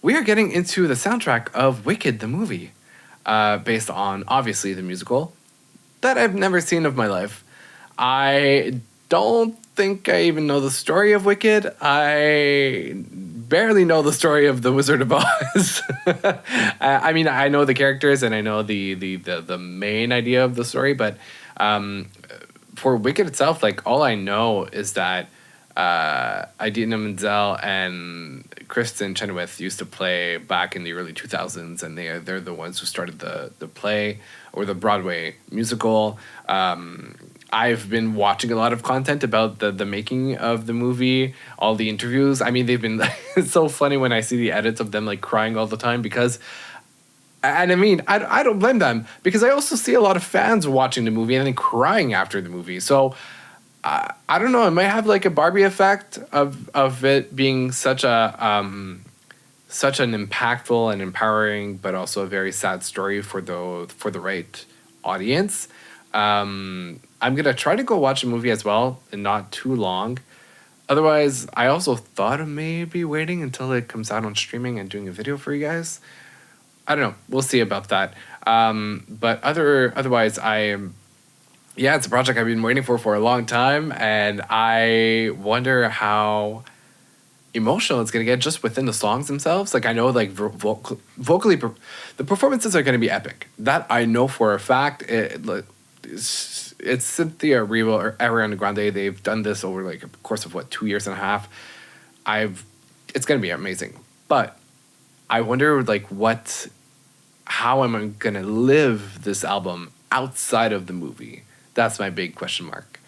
we are getting into the soundtrack of Wicked, the movie, based on, obviously, the musical that I've never seen of my life. I don't think I even know the story of Wicked. I barely know the story of The Wizard of Oz. I mean, I know the characters and I know the main idea of the story, but for Wicked itself, like, all I know is that Idina Menzel and Kristen Chenoweth used to play back in the early 2000s, and they're the ones who started the play or the Broadway musical. I've been watching a lot of content about the making of the movie, all the interviews. I mean, they've been it's so funny when I see the edits of them like crying all the time because, and I mean, I don't blame them because I also see a lot of fans watching the movie and then crying after the movie. So I don't know. It might have like a Barbie effect of it being such an impactful and empowering, but also a very sad story for the right audience. I'm gonna try to go watch a movie as well, and not too long. Otherwise, I also thought of maybe waiting until it comes out on streaming and doing a video for you guys. I don't know. We'll see about that. But otherwise, it's a project I've been waiting for a long time, and I wonder how emotional it's gonna get just within the songs themselves. Like, I know, like, vocally, the performances are gonna be epic. That I know for a fact. It's Cynthia, Erivo, or Ariana Grande. They've done this over like a course of 2 years and a half. It's gonna be amazing. But I wonder, like, how am I gonna live this album outside of the movie? That's my big question mark.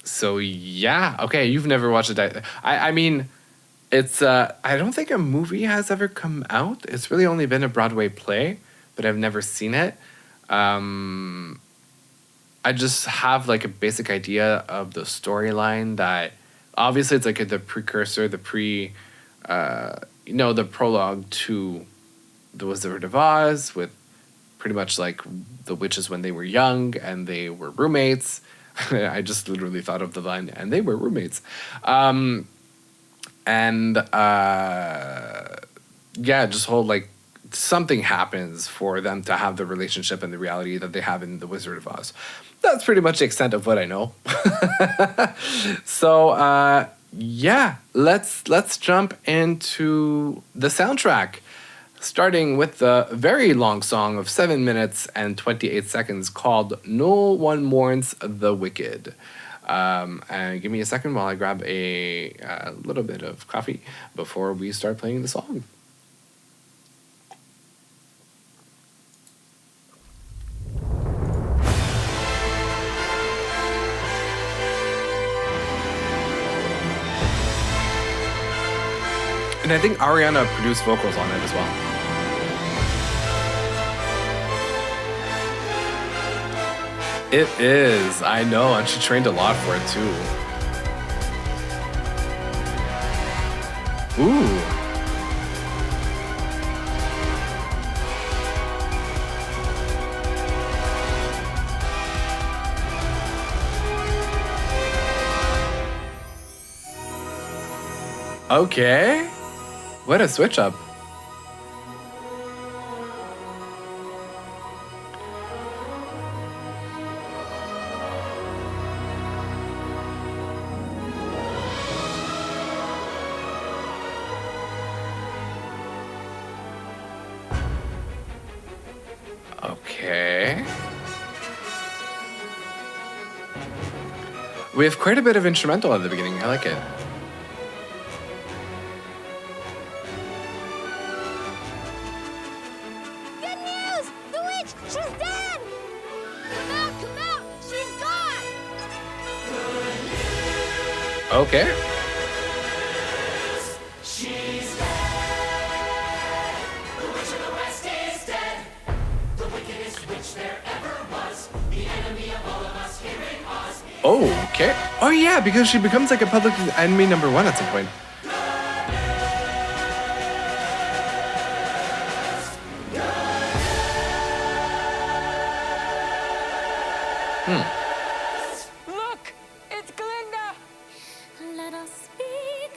So yeah, okay. You've never watched it. I mean, it's I don't think a movie has ever come out. It's really only been a Broadway play, but I've never seen it. I just have like a basic idea of the storyline that obviously it's like the precursor, the prologue to The Wizard of Oz, with pretty much like the witches when they were young and they were roommates. I just literally thought of the line, and they were roommates. Just whole like something happens for them to have the relationship and the reality that they have in The Wizard of Oz. That's pretty much the extent of what I know. So let's jump into the soundtrack, starting with the very long song of 7 minutes and 28 seconds called No One Mourns the Wicked. And give me a second while I grab a little bit of coffee before we start playing the song. And I think Ariana produced vocals on it as well. It is, I know, and she trained a lot for it too. Ooh. Okay. What a switch up. Okay. We have quite a bit of instrumental at the beginning. I like it. Okay. She's dead. The witch of the West is dead. The wickedest witch there ever was. The enemy of all of us here in Oz. Okay. Oh yeah, because she becomes like a public enemy number 1 at some point. Look, it's Glinda. Let us speak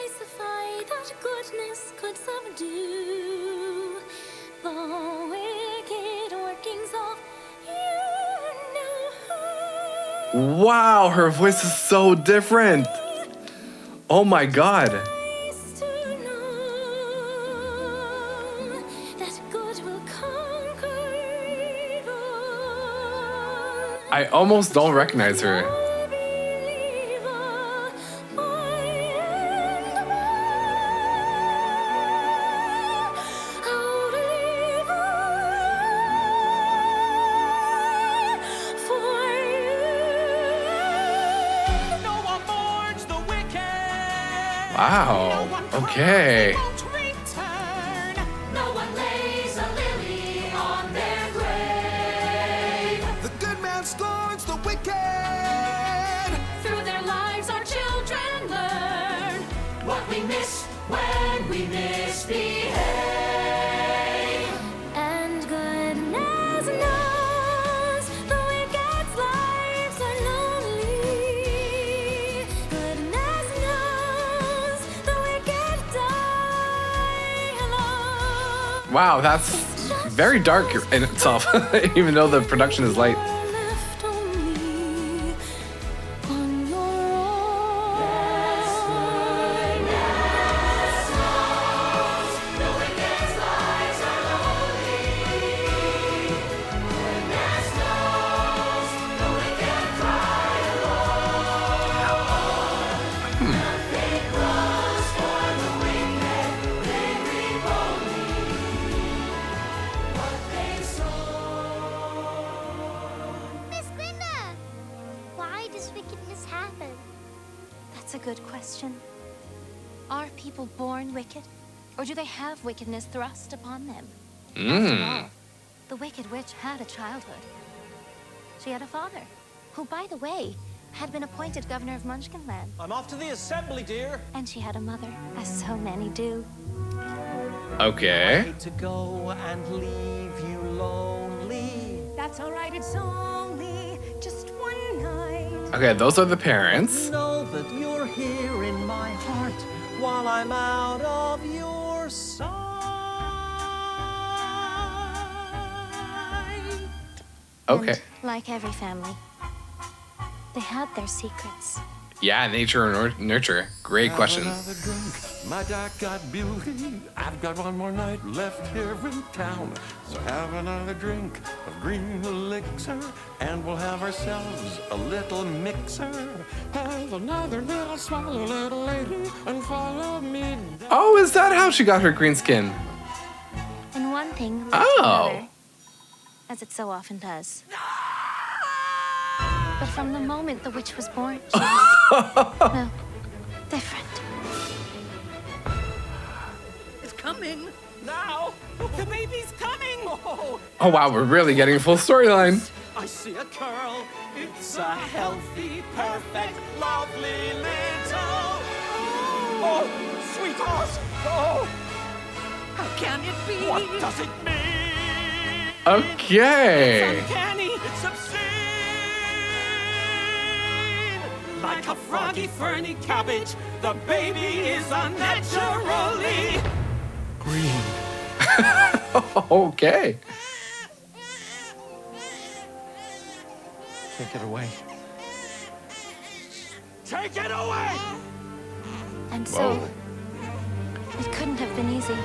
fight that goodness could subdue the wicked workings of you. Wow, her voice is so different. Oh my god. Nice to know that good will conquer evil. I almost don't recognize her. No one mourns the wicked. Wow. Okay. Won't return. No one lays a lily on their grave. The good man scorns the wicked. Through their lives, our children learn what we miss when we misbehave. And goodness knows the wicked's lives are lonely. Goodness knows the wicked die alone. Wow, that's very dark in itself, even though the production is light. You're left only on your own. The wicked's lives are lonely. Goodness knows the wicked cry alone. Nothing grows for the wicked. They reap only what they sow. Miss Glinda! Why does wickedness happen? That's a good question. Are people born wicked, or do they have wickedness thrust upon them? After all, the Wicked Witch had a childhood. She had a father, who, by the way, had been appointed governor of Munchkinland. I'm off to the assembly, dear. And she had a mother, as so many do. Okay. Hate to go and leave you lonely. That's all right, it's only just one night. Okay, those are the parents. Know that you're here in my heart while I'm out of your sight. Okay. And, like every family, they had their secrets. Yeah, nature and nurture. Great question. Have another drink, my dark-eyed beauty. I've got one more night left here in town. So have another drink of green elixir, and we'll have ourselves a little mixer. Have another little swallow, little lady, and follow me down. Oh, is that how she got her green skin? And one thing led to Oh. another, as it so often does. But from the moment the witch was born, she was, well, different. It's coming now. The baby's coming. Oh, Oh wow, we're really getting a full storyline. I see a curl. It's a healthy, perfect, lovely little. Oh, sweetheart. Oh, how can it be? what does it mean? Okay. Uncanny. It's obscene. Like a froggy, ferny cabbage, the baby is unnaturally Green. Okay. Take it away. Take it away. And so, Whoa. it couldn't have been easy.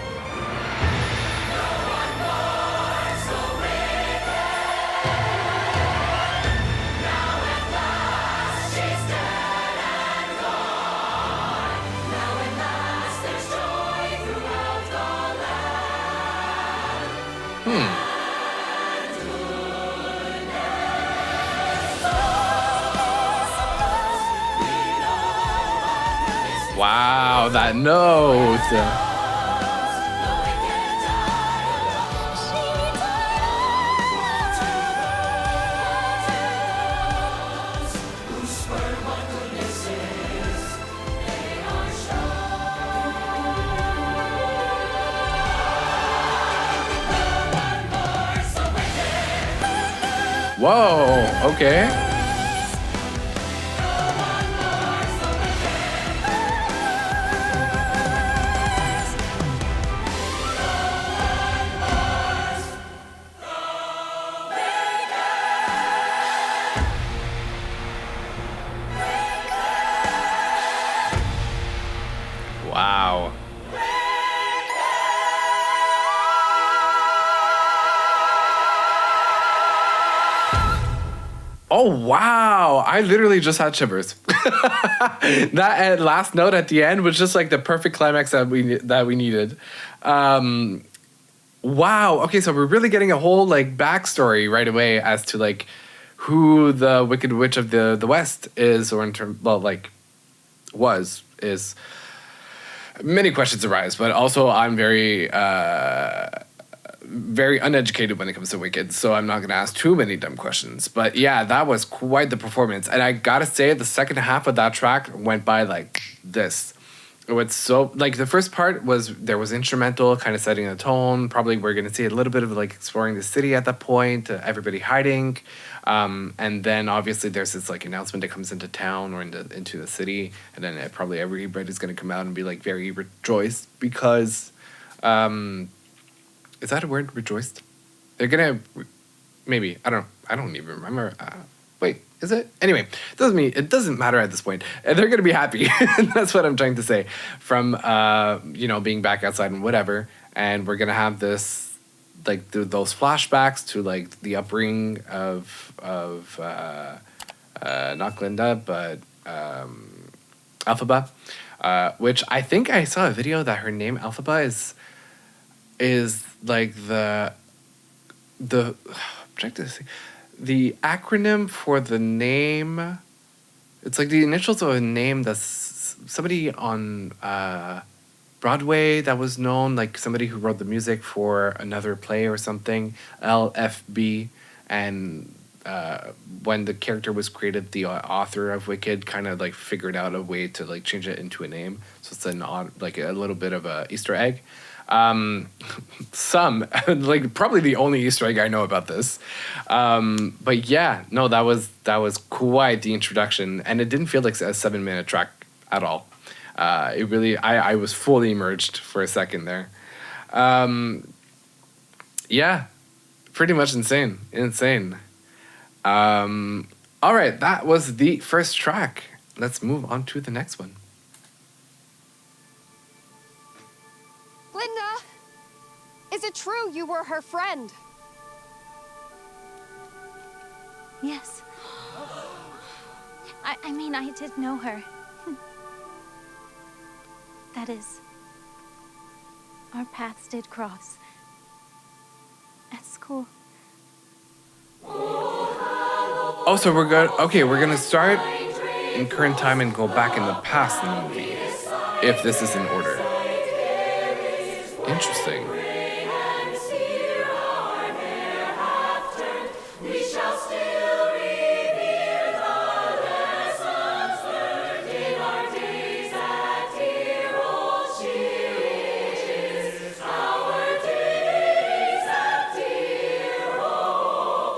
Wow, that note. Whoa, okay. wow. Oh wow! I literally just had shivers. That last note at the end was just like the perfect climax that we needed. Wow. Okay, so we're really getting a whole like backstory right away as to like who the Wicked Witch of the West is, or in term is. Many questions arise, but also I'm very uneducated when it comes to Wicked, so I'm not going to ask too many dumb questions. But yeah, that was quite the performance. And I got to say, the second half of that track went by like this. It was so, like, the first part there was instrumental, kind of setting the tone. Probably we're going to see a little bit of like exploring the city at that point, everybody hiding. And then obviously there's this like announcement that comes into town or into the city. And then probably everybody's going to come out and be like very rejoiced because... is that a word, rejoiced? They're gonna, maybe, I don't even remember. Wait, is it? Anyway, it doesn't matter at this point. They're gonna be happy. That's what I'm trying to say. From, being back outside and whatever. And we're gonna have this, like, those flashbacks to, like, the upbringing of not Glinda, but Elphaba. Which I think I saw a video that her name, Elphaba, is like the acronym for the name. It's like the initials of a name that's somebody on Broadway that was known, like somebody who wrote the music for another play or something, LFB. And when the character was created, the author of Wicked kind of like figured out a way to like change it into a name. So it's like a little bit of a Easter egg. Like probably the only Easter egg I know about this. But yeah, no, that was quite the introduction, and it didn't feel like a 7-minute track at all. It really, I was fully immersed for a second there. Yeah, pretty much insane. All right, that was the first track. Let's move on to the next one. Glinda! Is it true you were her friend? Yes. I mean, I did know her. That is, our paths did cross. At school. Oh, so we're gonna start in current time and go back in the past in the movie, if this is in order. Interesting.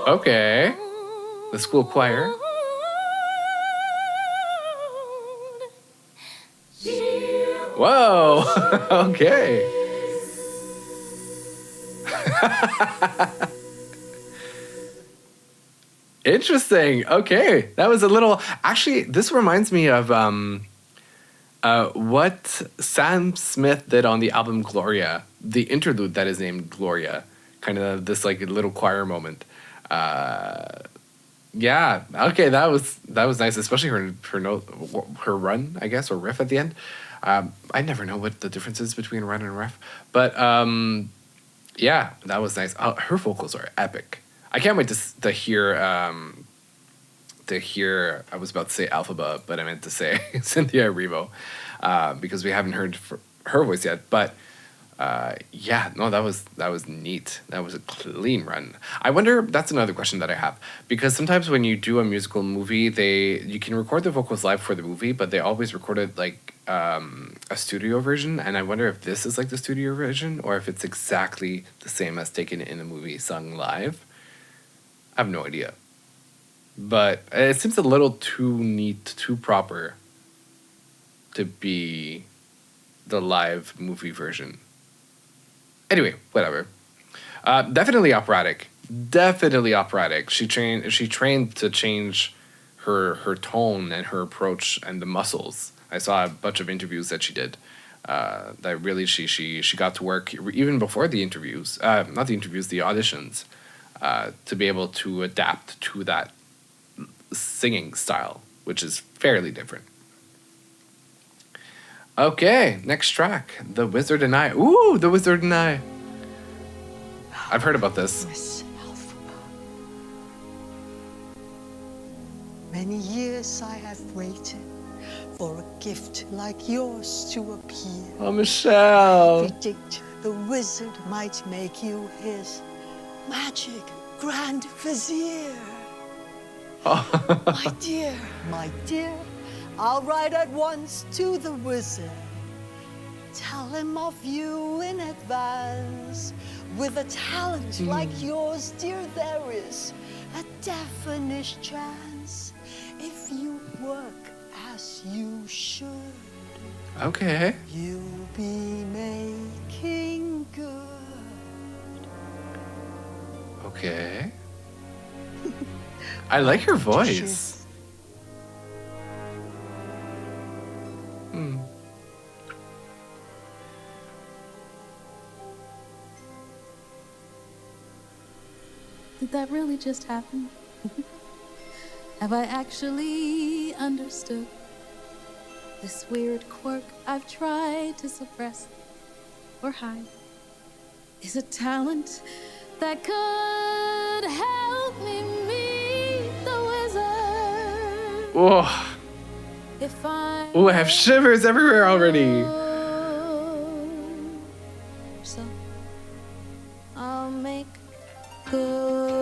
Okay. The school choir. Whoa. Okay. Interesting. Okay. That was a little... Actually, this reminds me of what Sam Smith did on the album Gloria. The interlude that is named Gloria. Kind of this like little choir moment. Yeah. Okay. That was nice, especially her run, I guess, or riff at the end. I never know what the difference is between run and riff, but yeah, that was nice. Her vocals are epic. I can't wait to hear. I was about to say Elphaba, but I meant to say Cynthia Erivo, because we haven't heard her voice yet. But yeah, no, that was neat. That was a clean run. I wonder, that's another question that I have, because sometimes when you do a musical movie, you can record the vocals live for the movie, but they always recorded like a studio version, and I wonder if this is like the studio version or if it's exactly the same as taken in the movie sung live. I have no idea, but it seems a little too neat, too proper to be the live movie version. Anyway, whatever. Definitely operatic. She trained to change her tone and her approach and the muscles. I saw a bunch of interviews that she did That really she got to work even before the interviews, not the interviews, the auditions, to be able to adapt to that singing style, which is fairly different. Okay, next track, The Wizard and I. Ooh, The Wizard and I. I've heard about this. Miss Elphaba. Many years I have waited for a gift like yours to appear. Oh, Michelle. Predict the wizard might make you his magic grand vizier. My dear, I'll write at once to the wizard. Tell him of you in advance. With a talent like yours, dear, there is a definite chance if you work as you should. Okay. You'll be making good. Okay. I like her voice. Did that really just happen? Have I actually understood this weird quirk I've tried to suppress or hide? Is a talent that could help me meet the wizard. Oh. If I I have shivers everywhere already. So I'll make good.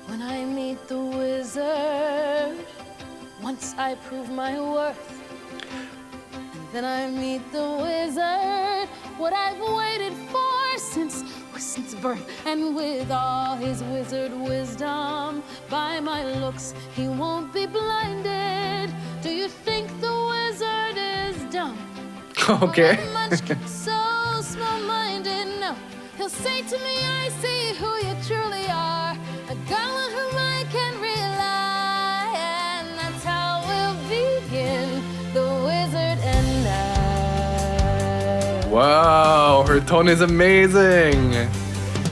When I meet the wizard, once I prove my worth, and then I meet the wizard, what I've waited for since birth, and with all his wizard wisdom, by my looks he won't be blinded. Do you think the wizard is dumb? Okay. So small-minded, no. He'll say to me, I see who you truly are, a girl on whom I can rely, and that's how we'll begin, the wizard and I. Wow, her tone is amazing.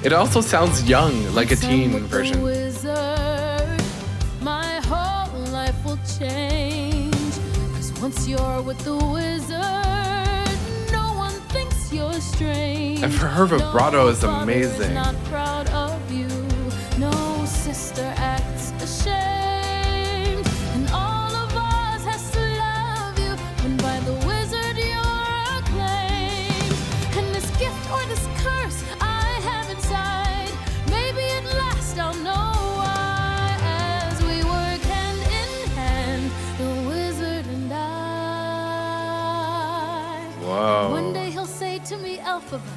It also sounds young, like a teen version. Wizard, my whole life will change. 'Cause once you're with the wizard, no one thinks you're strange. And for her vibrato is amazing. Not proud of you. No sister acts ashamed. And all of us has to love you. When by the wizard you're acclaimed. And this gift or this curse I have inside, maybe at last I'll know why. As we work hand in hand, the wizard and I. Whoa. One day he'll say to me, Elphaba,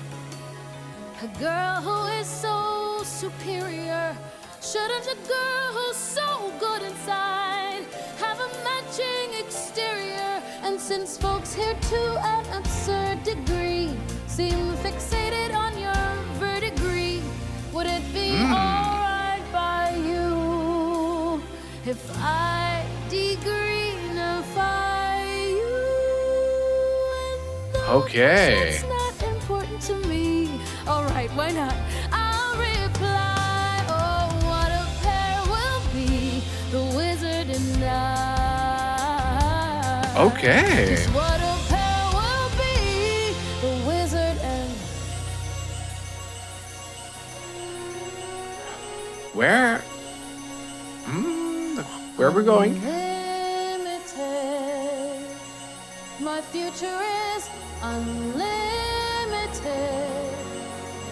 a girl who is so superior, shouldn't a girl who's so good inside have a matching exterior? And since folks here to an absurd degree seem fixated on your verdigris, would it be alright by you if I degreenify you? And though Okay. it's not important to me, alright, why not? I'll reply, oh, what a pair we'll be, the wizard and I. Okay. Just what a pair we'll be, the wizard and Where are we going? unlimited. My future is unlimited.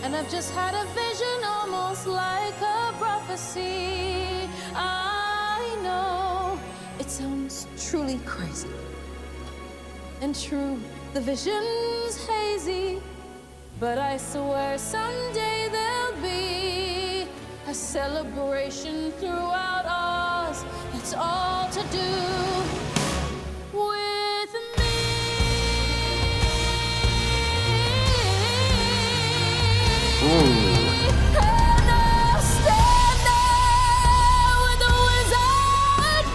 And I've just had a vision almost like a prophecy. I know it sounds truly crazy. And true, the vision's hazy. But I swear someday there'll be a celebration throughout Oz. It's all to do with me. And I'll stand there with the wizard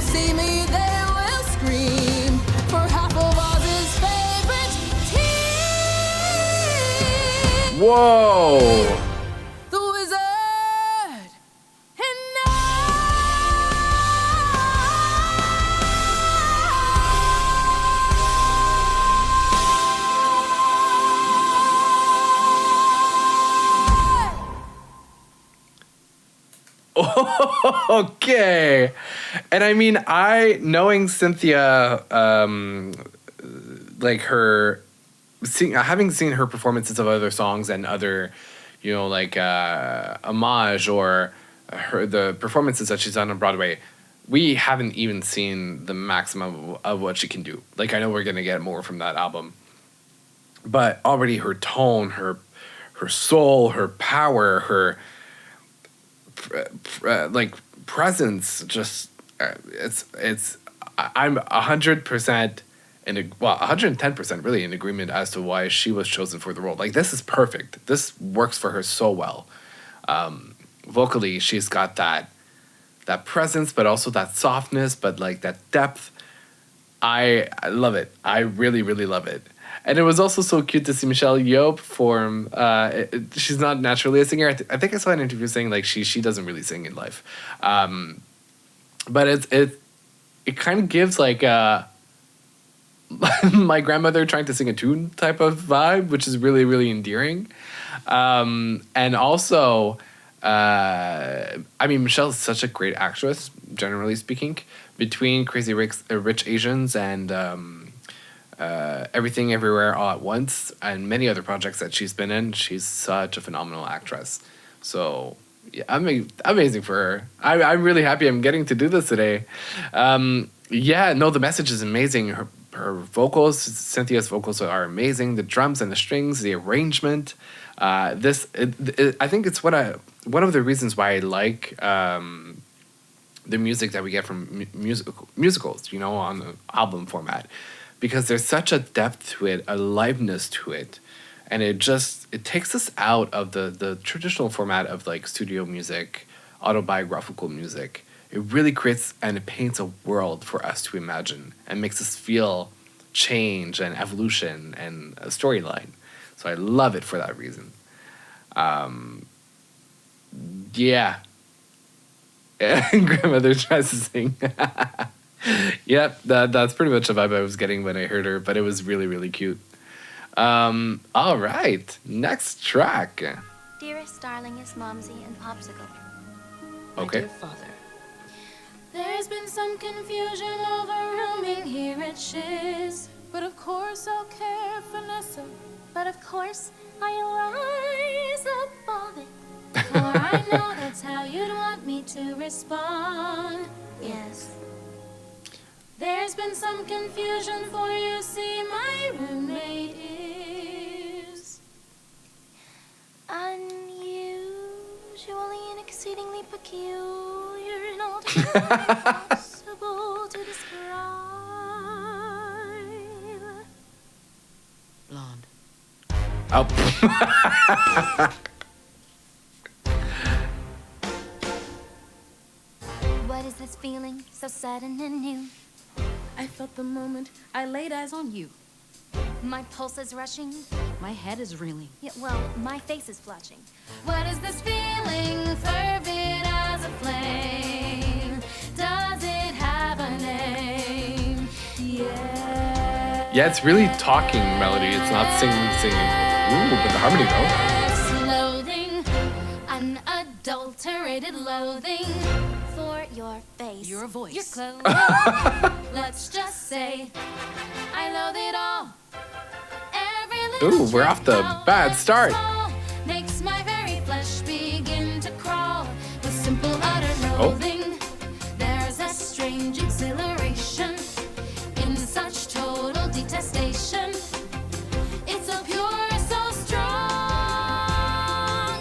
see me, they will scream for half of Oz's favorite team. Whoa! The Wizard and Okay. And I mean, knowing Cynthia, like having seen her performances of other songs and other, like homage or the performances that she's done on Broadway, we haven't even seen the maximum of what she can do. Like, I know we're going to get more from that album, but already her tone, her soul, her power, her like presence, just I'm 100% 110% really in agreement as to why she was chosen for the role. Like, this is perfect. This works for her so well. Vocally, she's got that presence, but also that softness, but like that depth. I love it. I really, really love it. And it was also so cute to see Michelle Yeoh perform. She's not naturally a singer. I think I saw an interview saying like she doesn't really sing in life, but it kind of gives like my grandmother trying to sing a tune type of vibe, which is really, really endearing. And also, I mean, Michelle's such a great actress, generally speaking. Between Crazy Rich Asians and Everything Everywhere All at Once and many other projects that she's been in, she's such a phenomenal actress. So yeah, amazing for her. I'm really happy I'm getting to do this today. The message is amazing. Her vocals, Cynthia's vocals are amazing. The drums and the strings, the arrangement. I think it's one of the reasons why I like the music that we get from musicals, on the album format. Because there's such a depth to it, a liveness to it, and it takes us out of the traditional format of like studio music, autobiographical music. It really creates and it paints a world for us to imagine and makes us feel change and evolution and a storyline. So I love it for that reason. Grandmother tries to sing. Yep, that's pretty much the vibe I was getting when I heard her, but it was really, really cute. All right, next track. Dearest, darlingest Momsy and Popsicle. Okay. dear father. There's been some confusion over rooming here at Shiz, but of course I'll care for Nessa. But of course, I'll rise above it. For I know that's how you'd want me to respond. Yes. There's been some confusion, for you see my roommate is unusually and exceedingly peculiar and altogether impossible to describe. Blonde. Oh. What is this feeling so sudden and new? I felt the moment I laid eyes on you. My pulse is rushing. My head is reeling. Yeah, well, my face is flushing. What is this feeling, fervid as a flame? Does it have a name? Yeah, it's really talking melody. It's not singing. Ooh, but the harmony though. Loathing, unadulterated loathing For your face. your voice. Your clothes. Let's just say I loathe it all. Every little Ooh, we're off the trick bad start. makes my very flesh begin to crawl with simple utter Oh. loathing. There's a strange exhilaration in such total detestation. It's so pure, so strong.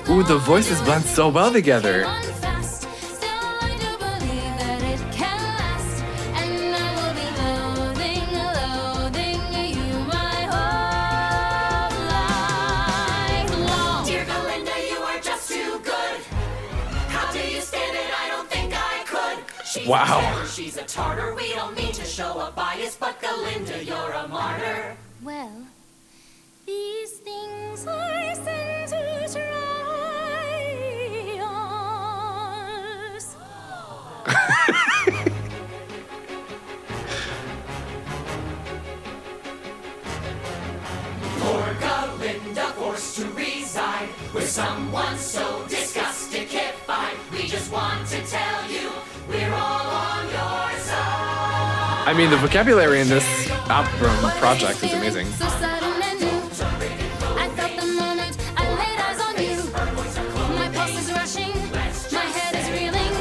Ooh, the voices blend so well together. Fast. Still, I do believe that it can last, and I will be loathing you my whole life long. Dear Belinda, you are just too good. How do you stand it? I don't think I could. She's Wow. a terror, she's a tartar. We don't mean to show a bias, but Galinda, you're a martyr. Well, these things I send to try us. Poor Galinda forced to reside with someone so disgusted-ified. We just want to tell you we're all on your side. I mean, the vocabulary in this album project is amazing. So sudden and new. I felt the moment I laid eyes on you. My pulse is rushing, my head is reeling.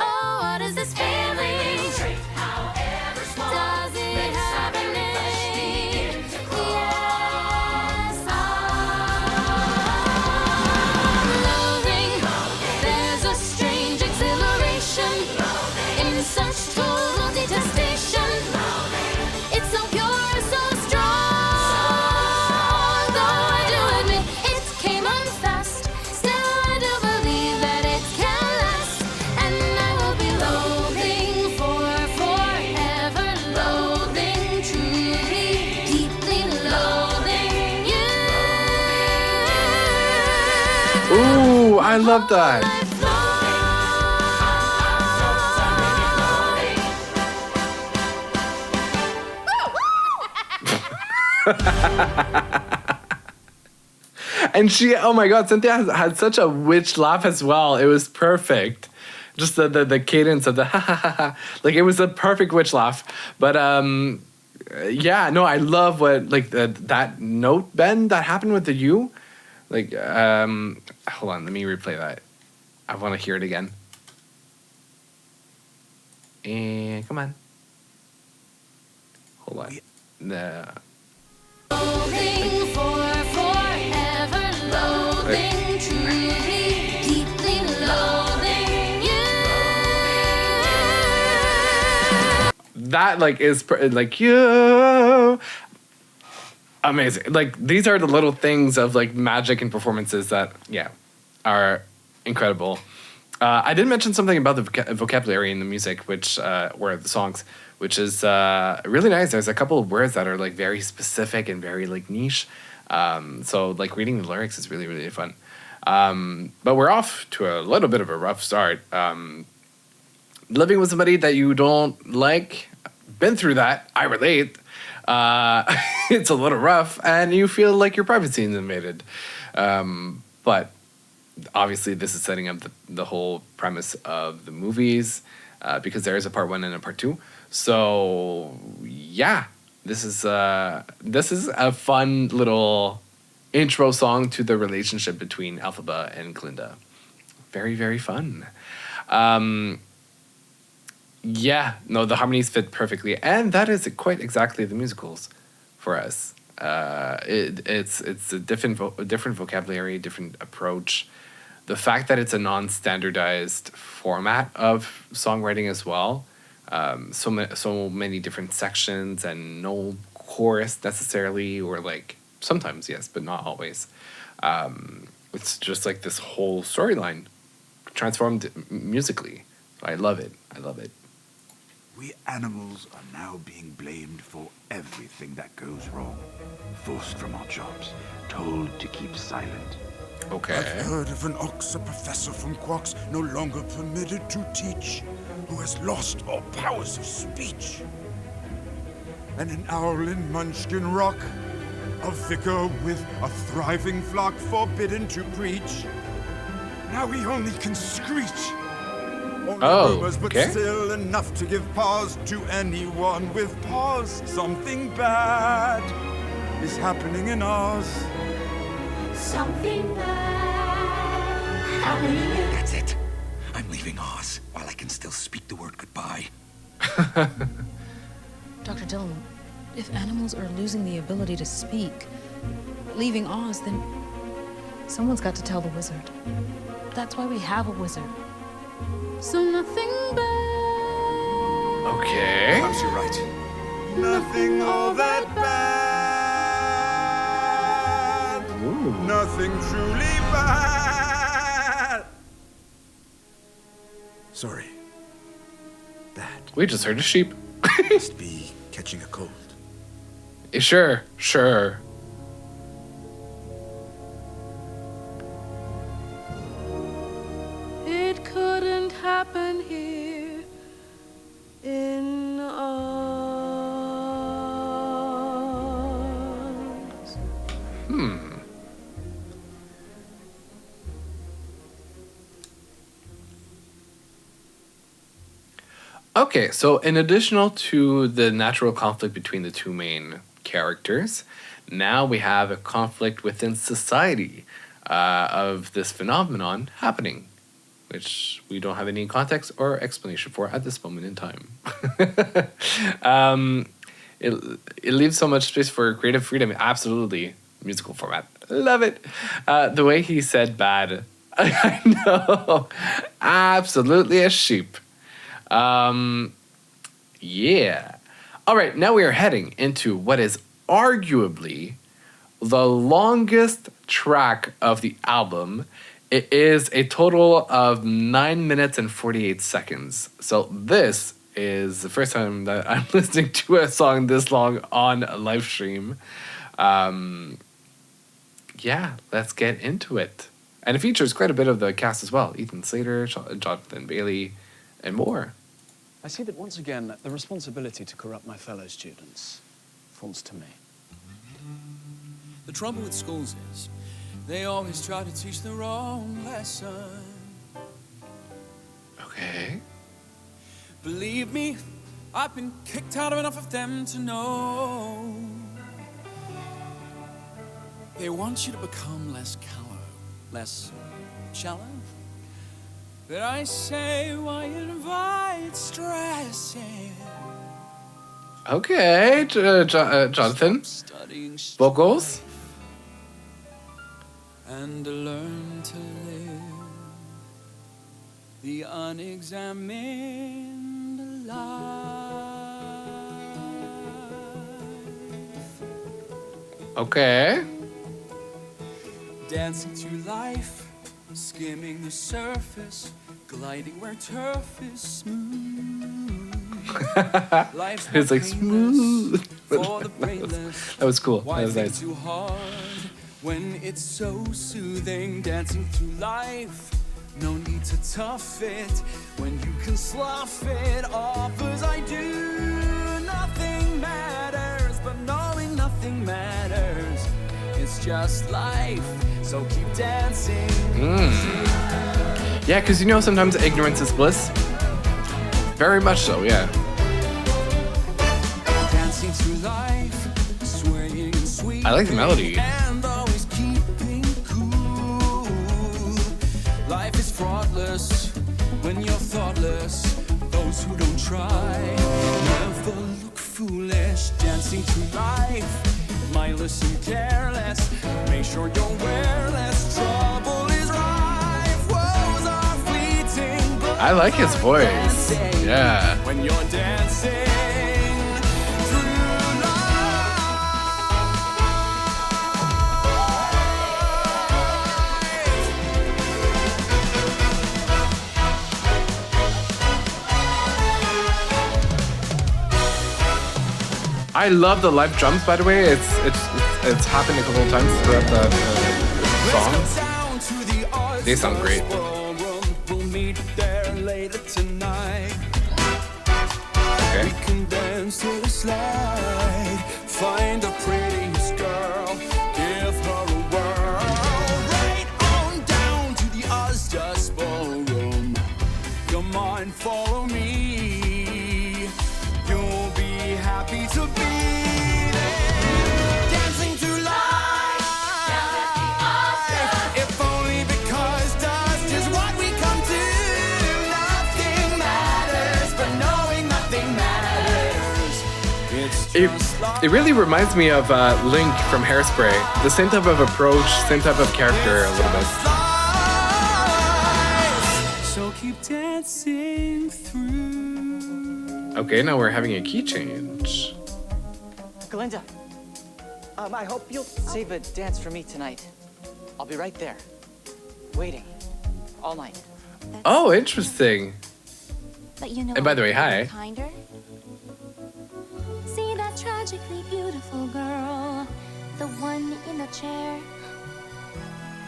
Oh, what is this feeling? Does it have a name? Yes, loathing. There's a strange exhilaration in such total detestation. It's so pure, so strong. Though I do admit it came on fast, still I do believe that it can last. And I will be loathing for forever, loathing truly, deeply loathing you. Ooh, I love that. And she, oh my God, Cynthia had such a witch laugh as well. It was perfect. Just the cadence of the ha ha ha ha. Like, it was a perfect witch laugh. But yeah, no, I love what, like, that note bend that happened with the U. Like, hold on, let me replay that. I want to hear it again. And come on. Hold on. Loathing for forever, loathing truly, deeply loathing you. That, like, is like, you amazing. Like, these are the little things of, like, magic and performances that, yeah, are incredible. I did mention something about the vocabulary in the music, which or the songs, which is really nice. There's a couple of words that are, like, very specific and very, like, niche. So, like, reading the lyrics is really, really fun. But we're off to a little bit of a rough start. Living with somebody that you don't like, been through that, I relate. It's a little rough, and you feel like your privacy is invaded. But obviously, this is setting up the whole premise of the movies, because there is a part 1 and a part 2. So yeah, this is a fun little intro song to the relationship between Elphaba and Glinda. Very, very fun. Yeah, no, the harmonies fit perfectly, and that is quite exactly the musicals for us. It's a different vocabulary, different approach. The fact that it's a non-standardized format of songwriting as well, so many different sections and no chorus necessarily, or, like, sometimes yes, but not always. It's just like this whole storyline transformed musically. I love it. I love it. We animals are now being blamed for everything that goes wrong. Forced from our jobs, told to keep silent. Okay. I've heard of an ox, a professor from Quox, no longer permitted to teach, who has lost all powers of speech. And an owl in Munchkin Rock, a vicar with a thriving flock forbidden to preach. Now he only can screech. Only rumors, but okay. still enough to give pause to anyone with pause. Something bad is happening in Oz. Something bad happening in... That's it. I'm leaving Oz while I can still speak the word goodbye. Dr. Dillon, if animals are losing the ability to speak, leaving Oz, then someone's got to tell the wizard. That's why we have a wizard. So nothing bad. Okay. Perhaps you're right. Nothing all that bad. Ooh. Nothing truly bad. Sorry, We just heard a sheep. Must be catching a cold. Sure, sure. It couldn't happen here in Oz. Okay, so in addition to the natural conflict between the two main characters, now we have a conflict within society of this phenomenon happening, which we don't have any context or explanation for at this moment in time. It leaves so much space for creative freedom. Absolutely. Musical format. Love it. The way he said bad. I know. Absolutely a sheep. Yeah. All right, now we are heading into what is arguably the longest track of the album. It is a total of 9 minutes and 48 seconds. So this is the first time that I'm listening to a song this long on a live stream. Yeah, let's get into it. And it features quite a bit of the cast as well. Ethan Slater, Jonathan Bailey, and more. I see that once again, the responsibility to corrupt my fellow students falls to me. The trouble with schools is they always try to teach the wrong lesson. Okay. Believe me, I've been kicked out of enough of them to know. They want you to become less callow, less shallow. But I say, why invite stress in? Okay, Jonathan. Vocals. And learn to live the unexamined life. Okay. Dancing through life, skimming the surface, gliding where turf is smooth. Life's It's like smooth. for the brainless. That was cool. Why That was think nice. too hard when it's so soothing? Dancing through life, no need to tough it when you can slough it off as I do. Nothing matters, but knowing nothing matters. It's just life, so keep dancing. Yeah, because you know sometimes ignorance is bliss. Very much so, yeah. Dancing through life, swaying and sweet. I like the melody. And always keeping cool. Life is fraughtless when you're thoughtless. Those who don't try never look foolish. Dancing through life, mindless and careless. Make sure you're wearless. Trouble is rife. Woes are fleeting. But I like his voice. Yeah. when you're dancing through I love the live drums, by the way. It's happened a couple of times throughout the song. They sound great. We'll meet there later tonight. Okay. We can dance to the slide. Find the prettiest girl. Give her a whirl. Right on down to the Ozdust ballroom. Come on, follow me. You'll be happy to be there. Dancing through life. If only because dust is what we come to. Nothing matters, but knowing nothing matters. It's just life. It really reminds me of Link from Hairspray. The same type of approach, same type of character a little bit. So keep dancing through. Okay, now we're having a key change. Glinda, I hope you'll save a dance for me tonight. I'll be right there, waiting, all night. Oh, interesting. But you know, And by the way, hi. Kinder. See that tragically beautiful girl, the one in the chair.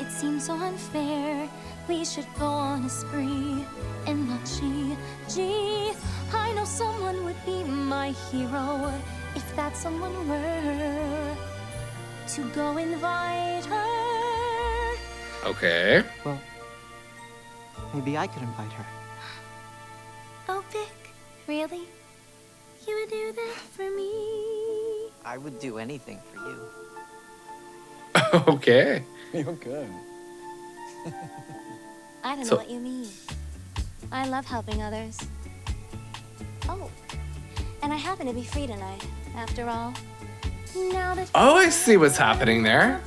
It seems so unfair. We should go on a spree and not she. Gee, I know someone would be my hero if that someone were to go invite her. Okay. Well, maybe I could invite her. Oh, Vic, really? You would do that for me? I would do anything for you. Okay. You're good. I don't So- know what you mean. I love helping others. Oh, and I happen to be free tonight, after all. Now that Oh, I see what's happening there.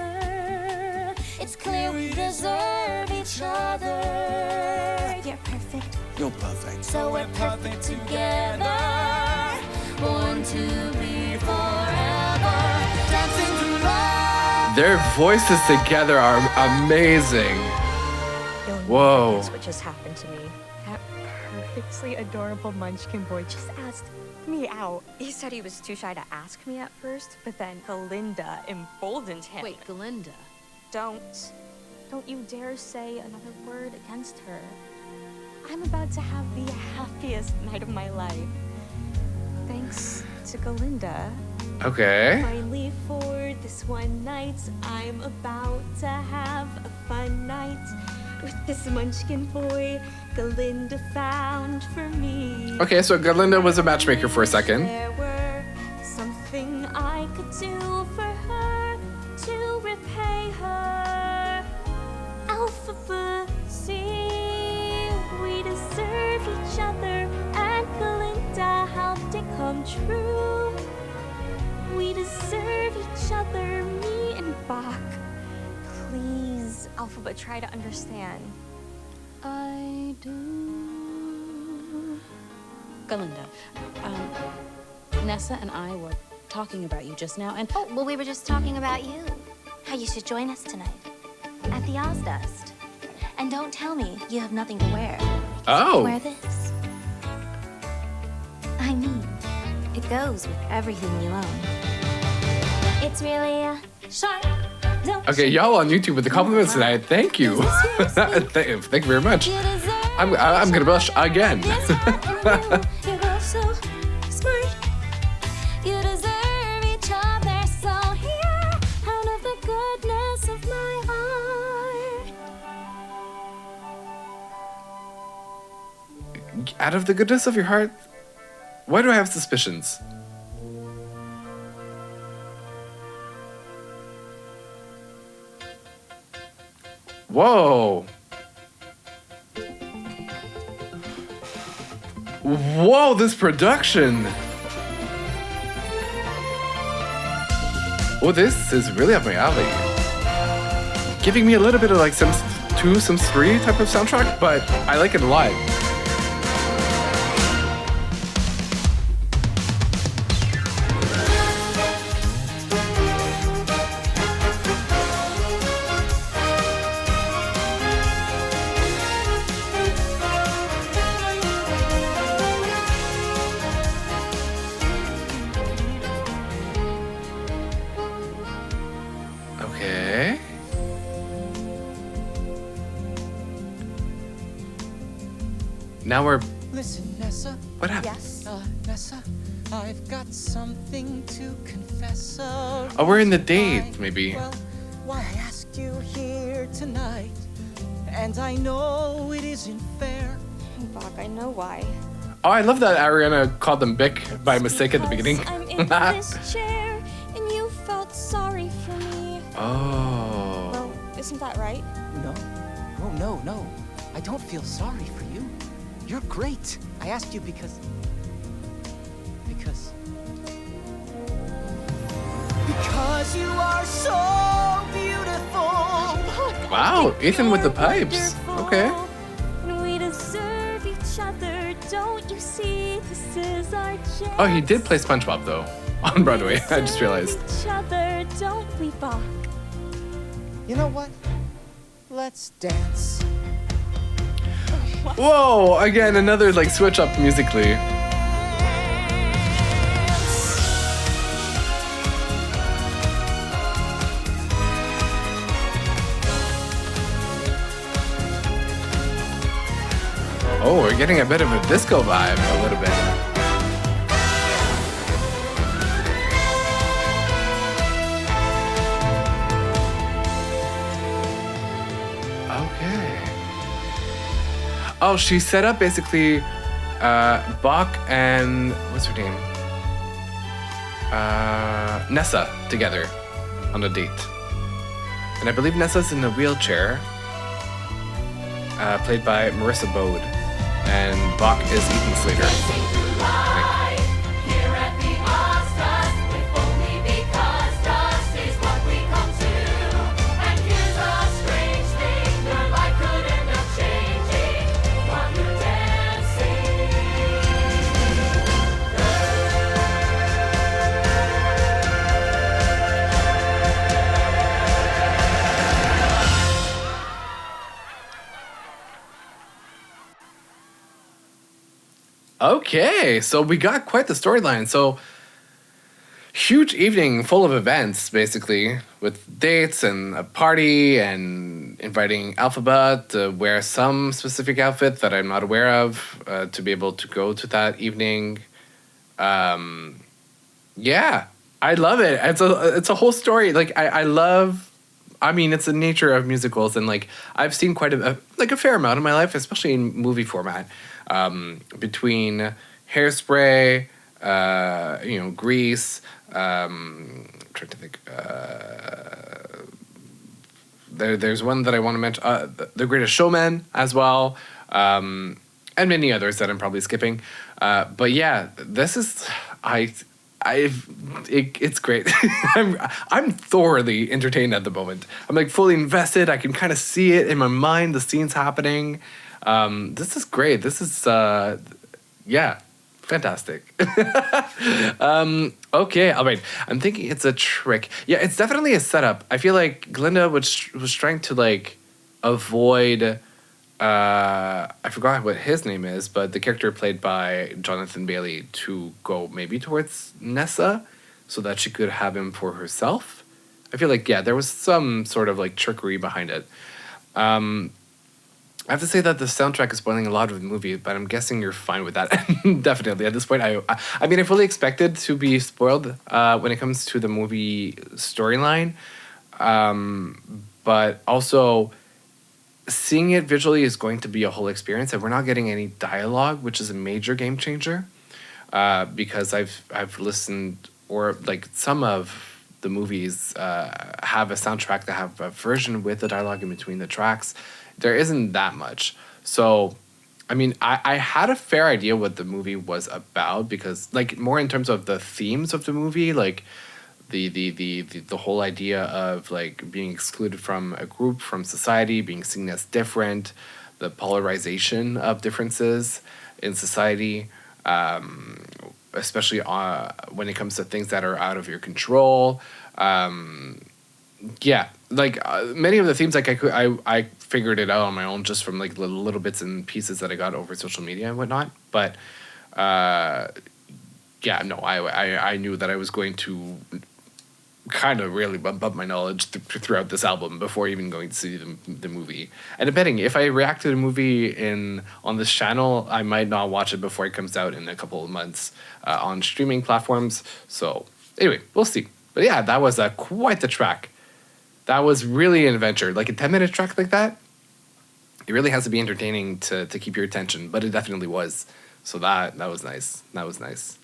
it's clear we deserve each other. You're perfect, You're perfect. so we're perfect together. Born to be forever. Dancing through life. Their voices together are amazing. You'll never Whoa. guess what just happened to me. That perfectly adorable Munchkin boy just asked me out. He said he was too shy to ask me at first, but then Galinda emboldened him. Wait, Galinda? Don't you dare say another word against her. I'm about to have the happiest night of my life. Thanks to Galinda. Okay. Finally, for this one night, I'm about to have a fun night with this Munchkin boy Galinda found for me. Okay, so Galinda was a matchmaker for a second. There were something I could do for her to repay her. Alphabet C, we deserve each other, and Galinda helped it come true. We deserve each other, me and Bach. Please, Alphabet, try to understand. I do. Galinda, Nessa and I were talking about you just now, and Oh, well, we were just talking about you. How you should join us tonight at the Ozdust. And don't tell me you have nothing to wear. Oh. Wear this. I mean, it goes with everything you own. It's really a sharp. Okay, y'all on YouTube with the compliments tonight. Thank you. Thank you very much. I'm gonna blush again. You're both so smart. You deserve each other, so here, out of the goodness of my heart. Out of the goodness of your heart, why do I have suspicions? Whoa. Whoa, this production. Well, this is really up my alley. Giving me a little bit of like Sims 2, Sims 3 type of soundtrack, but I like it a lot. Okay. Now we're. Listen, Nessa. What happened? Yes. Nessa, I've got something to confess. Oh, we're in the date, maybe. Well, why I asked you here tonight, and I know it isn't fair. Bach, I know why. Oh, I love that Ariana called them Bic by mistake at the beginning. I'm in this chair, and you felt sorry for me. Oh. Well, isn't that right? No. Oh, no. I don't feel sorry for you. You're great. I asked you because you are so beautiful. Wow, Ethan with the pipes. Okay. And we deserve each other. Don't you see? This is our chance. Oh, he did play SpongeBob though on Broadway. I just realized. Each other, don't we, Bach? You know what? Let's dance. Whoa! Again, another like switch up musically. Oh, we're getting a bit of a disco vibe, a little bit. Okay. Oh, she set up basically Bach and what's her name? Nessa together on a date. And I believe Nessa's in a wheelchair, played by Marissa Bode. And Bach is Ethan Slater. Here at the Ozdust, if only because dust is what we come to. And here's a strange thing, your life could end up changing while you're dancing. Okay, so we got quite the storyline. So, huge evening full of events, basically, with dates and a party and inviting Alphabet to wear some specific outfit that I'm not aware of to be able to go to that evening. Yeah, I love it. It's a whole story. Like, I love... I mean, it's the nature of musicals, and like I've seen quite a fair amount in my life, especially in movie format. Between Hairspray, Grease. I'm trying to think. There's one that I want to mention. The Greatest Showman as well, and many others that I'm probably skipping. But yeah, this is it's great. I'm thoroughly entertained at the moment. I'm like fully invested. I can kind of see it in my mind, the scenes happening. This is great. This is fantastic. Okay, all right. I'm thinking it's a trick. Yeah, it's definitely a setup. I feel like Glenda was trying to like avoid. I forgot what his name is, but the character played by Jonathan Bailey to go maybe towards Nessa so that she could have him for herself. I feel like, yeah, there was some sort of like trickery behind it. I have to say that the soundtrack is spoiling a lot of the movie, but I'm guessing you're fine with that. Definitely. At this point, I mean, I fully expected to be spoiled when it comes to the movie storyline. But also... seeing it visually is going to be a whole experience, and we're not getting any dialogue, which is a major game changer. Because I've listened, or like some of the movies have a soundtrack that have a version with the dialogue in between the tracks. There isn't that much. So, I mean, I had a fair idea what the movie was about, because like more in terms of the themes of the movie, like the whole idea of like being excluded from a group, from society, being seen as different, the polarization of differences in society, especially when it comes to things that are out of your control. Yeah, like many of the themes, like I figured it out on my own just from like the little bits and pieces that I got over social media and whatnot. But yeah, no, I knew that I was going to kind of really bump up my knowledge throughout this album before even going to see the movie. And depending, if I react to the movie on this channel, I might not watch it before it comes out in a couple of months on streaming platforms. So anyway, we'll see. But yeah, that was quite the track. That was really an adventure. Like a 10-minute track like that, it really has to be entertaining to keep your attention, but it definitely was. So that was nice. That was nice.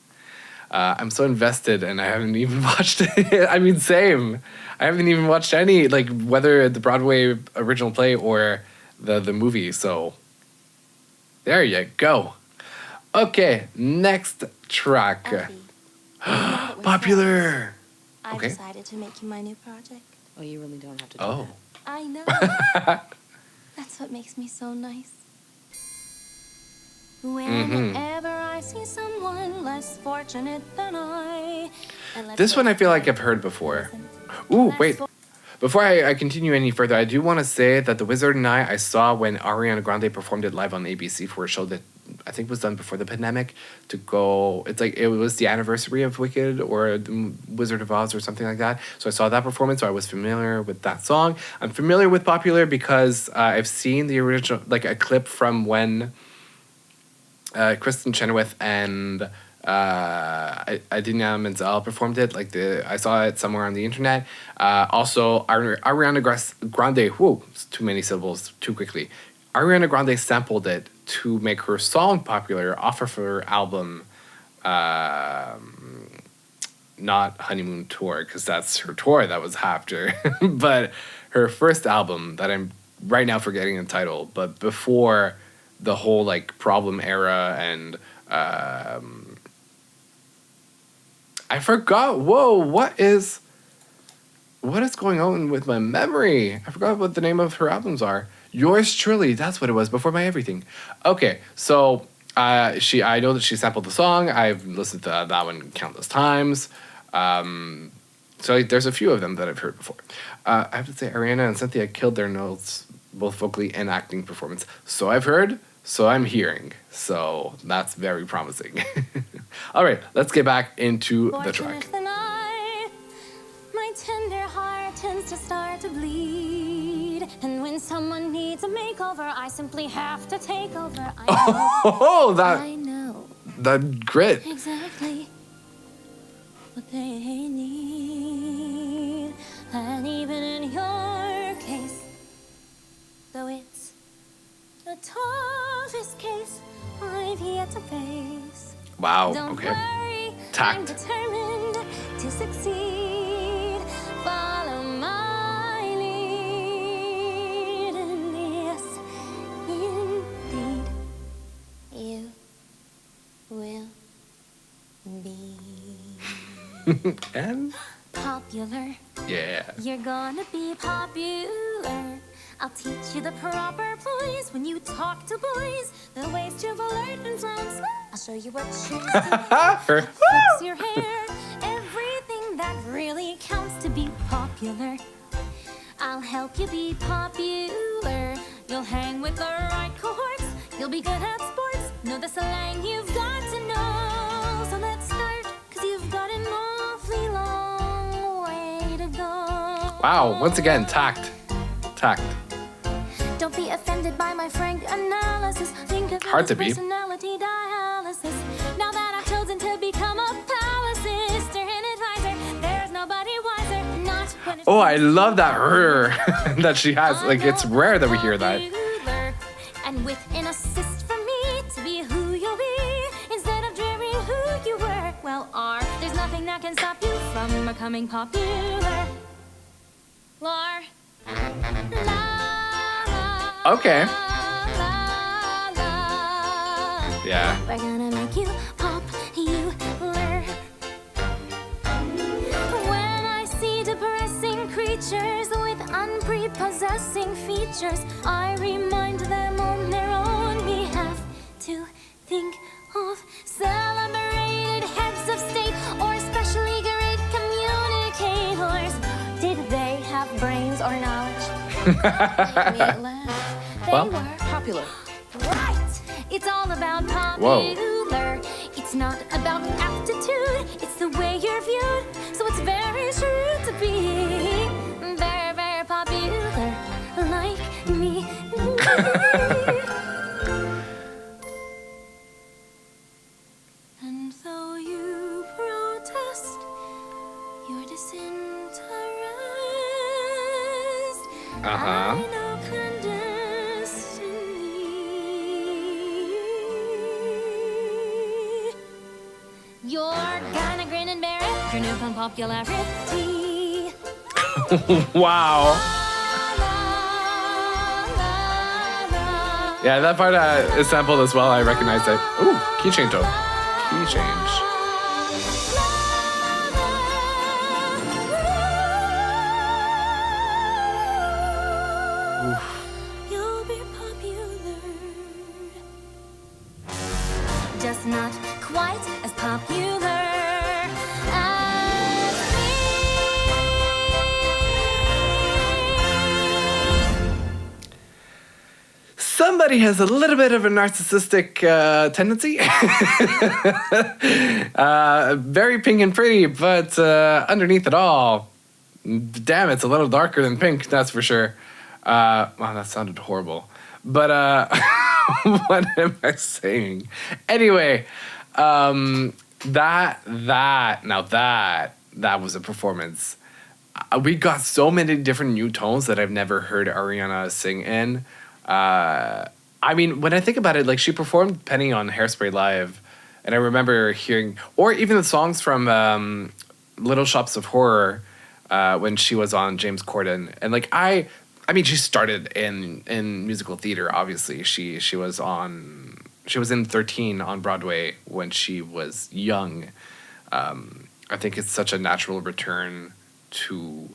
I'm so invested, and I haven't even watched it. I mean, same. I haven't even watched any, like, whether the Broadway original play or the movie. So there you go. Okay, next track. Popular. I've Okay. decided to make you my new project. Oh, you really don't have to do Oh. I know. That's what makes me so nice. Whenever I see someone less fortunate than I. This one I feel like I've heard before. Ooh, wait. Before I continue any further, I do want to say that The Wizard and I saw when Ariana Grande performed it live on ABC for a show that I think was done before the pandemic to go. It's like it was the anniversary of Wicked or Wizard of Oz or something like that. So I saw that performance, so I was familiar with that song. I'm familiar with Popular because I've seen the original, like a clip from when Kristen Chenoweth and Idina Menzel performed it. Like I saw it somewhere on the internet. Also, Ariana Grande. Whoa, it's too many syllables too quickly. Ariana Grande sampled it to make her song popular off of her album, not Honeymoon Tour, because that's her tour that was after, but her first album that I'm right now forgetting the title, but before the whole like Problem era and I forgot. Whoa, what is going on with my memory? I forgot what the name of her albums are. Yours Truly, that's what it was, Before My Everything. Okay, so I know that she sampled the song. I've listened to that one countless times. So there's a few of them that I've heard before. I have to say, Ariana and Cynthia killed their notes, both vocally and acting performance. So I've heard, so I'm hearing. So that's very promising. All right, let's get back into the track. Fortunate than I, my tender heart tends to start to bleed. And when someone needs a makeover, I simply have to take over. I know that grit. Exactly what they need. And even in your case, though it's the toughest case I've yet to face. Wow, Don't okay. worry, Tact. I'm determined to succeed. Follow my lead, and yes, indeed, you will be And popular. yeah. You're gonna be popular. I'll teach you the proper ploys when you talk to boys. The ways to flirt and sounds. I'll show you what shoes to wear. Fix your hair. Everything that really counts to be popular. I'll help you be popular. You'll hang with the right cohorts. You'll be good at sports. Know the slang you've got to know. So let's start, 'cause you've got an awfully long way to go. Wow, once again, tact. Don't be offended by my frank analysis. Think of Hard it to as be. personality dialysis. Now that I've chosen to become a palace sister and advisor, there's nobody wiser. Not when it's Oh, I love that that she has. Like, it's rare that we hear that. popular. And with an assist from me to be who you'll be instead of dreaming who you were. Well, there's nothing that can stop you from becoming popular. Lar. Okay. Yeah. We're gonna make you popular. When I see depressing creatures with unprepossessing features, I remind them on their own we have to think of celebrated heads of state or especially great communicators. Did they have brains or knowledge? Make me laugh. They Well. were popular. Right! It's all about popular. It's not about aptitude. It's the way you're viewed. So it's very true to be very, very popular like me. And though you protest your disinterest, Uh-huh. I know clandestinely. You're gonna grin and bear it, your newfound popularity. Wow. Yeah, that part is sampled as well. I recognize it. Ooh, key change though. Key change. You'll be popular. Just not quite as popular as me. somebody has a little bit of a narcissistic tendency. Very pink and pretty, but underneath it all, damn, it's a little darker than pink, that's for sure. Wow, that sounded horrible. But what am I saying? Anyway, that was a performance. We got so many different new tones that I've never heard Ariana sing in. I mean, when I think about it, like she performed Penny on Hairspray Live, and I remember hearing, or even the songs from Little Shops of Horror when she was on James Corden, and like I mean, she started in musical theater. Obviously, she was in 13 on Broadway when she was young. I think it's such a natural return to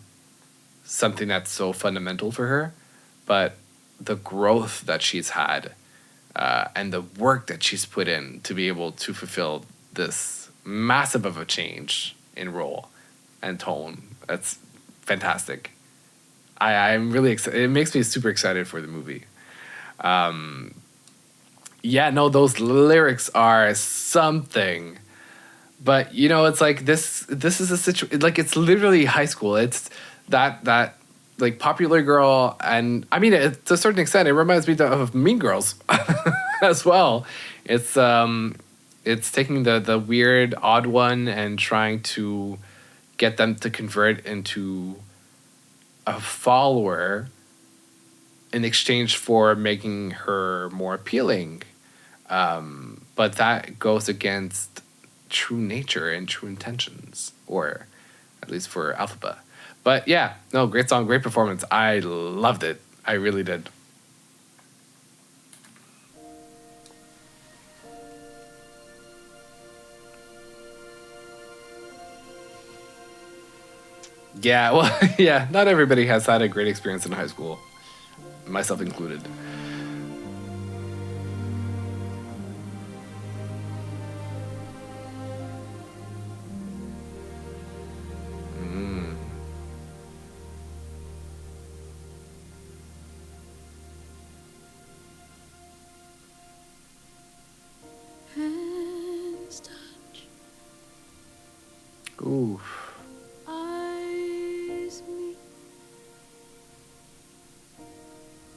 something that's so fundamental for her, but the growth that she's had and the work that she's put in to be able to fulfill this massive of a change in role and tone, that's fantastic. I'm really excited. It makes me super excited for the movie. Yeah, no, those lyrics are something. But you know, it's like this is a situation, like it's literally high school. It's that like popular girl, and I mean, to a certain extent, it reminds me of Mean Girls as well. It's taking the weird, odd one and trying to get them to convert into a follower in exchange for making her more appealing. But that goes against true nature and true intentions, or at least for Alphaba. But yeah, no, great song, great performance. I loved it. I really did. Yeah, well, yeah, not everybody has had a great experience in high school, myself included. Hands touch, Ooh. eyes meet,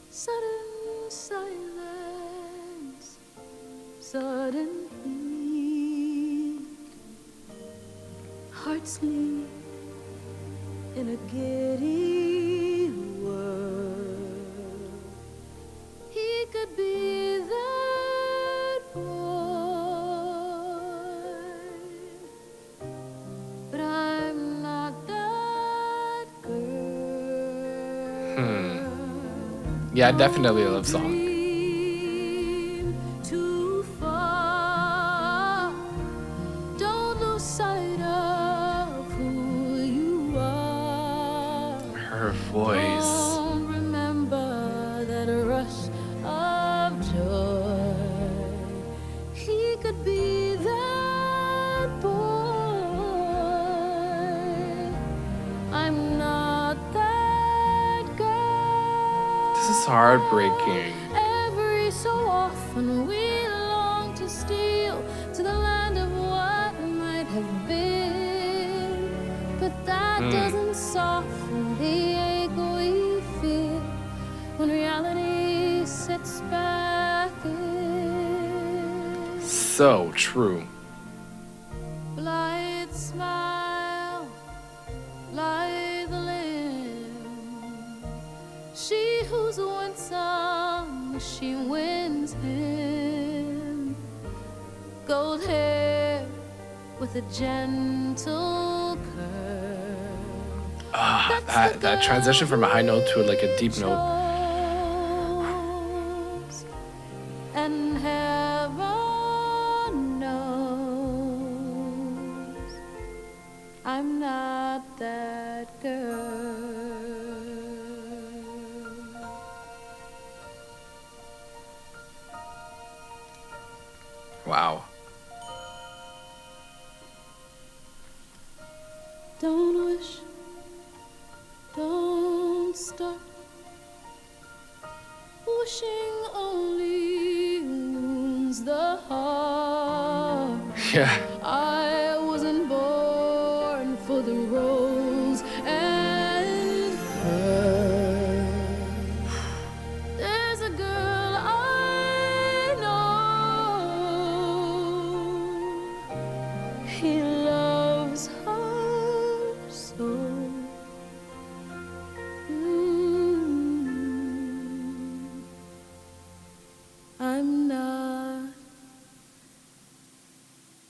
sudden silence, sudden heat, hearts leap in a giddy whirl. He could be that boy, but I'm not that girl. Yeah, definitely a love song. Too far. Don't lose sight of who you are. Her voice. Don't remember that rush of joy. He could be that boy. I'm not that girl. This is heartbreaking. Every so often we long to steal to the land of what might have been, but that doesn't soften the ache we feel when reality sits back in. So true. Blithe smile, lithe limb. She who's winsome, she wins him. Gold hair with a gentle curve. That transition from a high note to like a deep note. Chose, and heaven knows I'm not that girl. Wow. Don't wish, don't start. wishing only wounds the heart. Yeah. I wasn't born for the rose and pearl. There's a girl I know. He loves her so. I'm not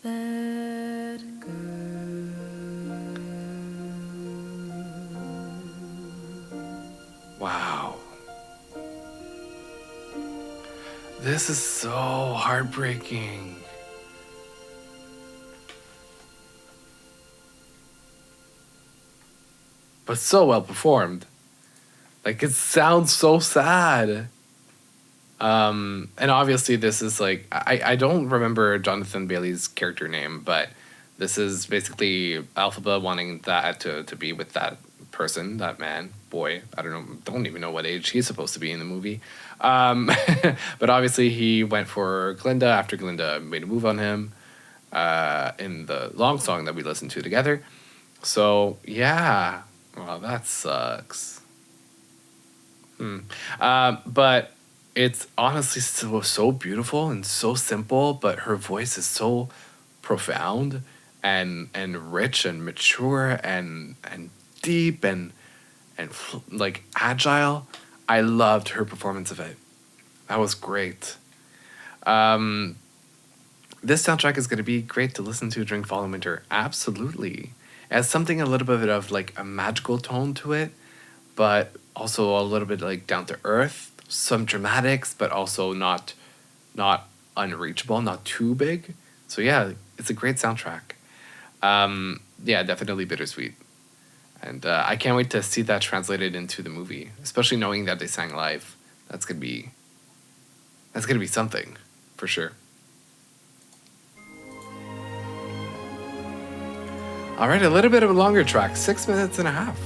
that girl. Wow. This is so heartbreaking. But so well performed. Like, it sounds so sad. And obviously this is like, I don't remember Jonathan Bailey's character name, but this is basically Alphaba wanting that to be with that person, that man, boy. I don't even know what age he's supposed to be in the movie. But obviously he went for Glinda after Glinda made a move on him in the long song that we listened to together. So yeah, well, that sucks. But it's honestly so beautiful and so simple, but her voice is so profound and rich and mature and deep and like agile. I loved her performance of it. That was great. This soundtrack is going to be great to listen to during fall and winter. Absolutely. It has something a little bit of like a magical tone to it, but also a little bit like down to earth. Some dramatics, but also not unreachable, not too big. So yeah, it's a great soundtrack. Yeah, definitely bittersweet. And I can't wait to see that translated into the movie, especially knowing that they sang live. That's gonna be something, for sure. All right, a little bit of a longer track, 6 minutes and a half.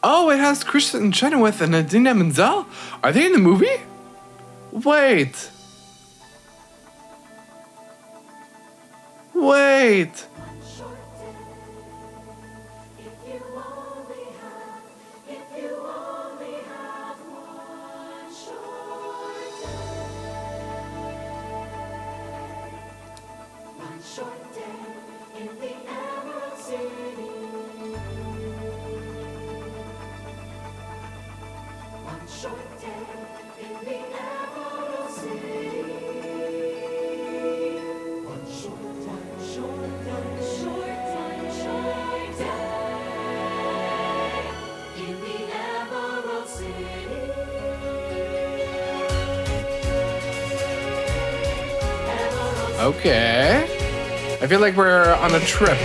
Oh, it has Kristen Chenoweth and Idina Menzel? Are they in the movie? Wait. Okay. I feel like we're on a trip.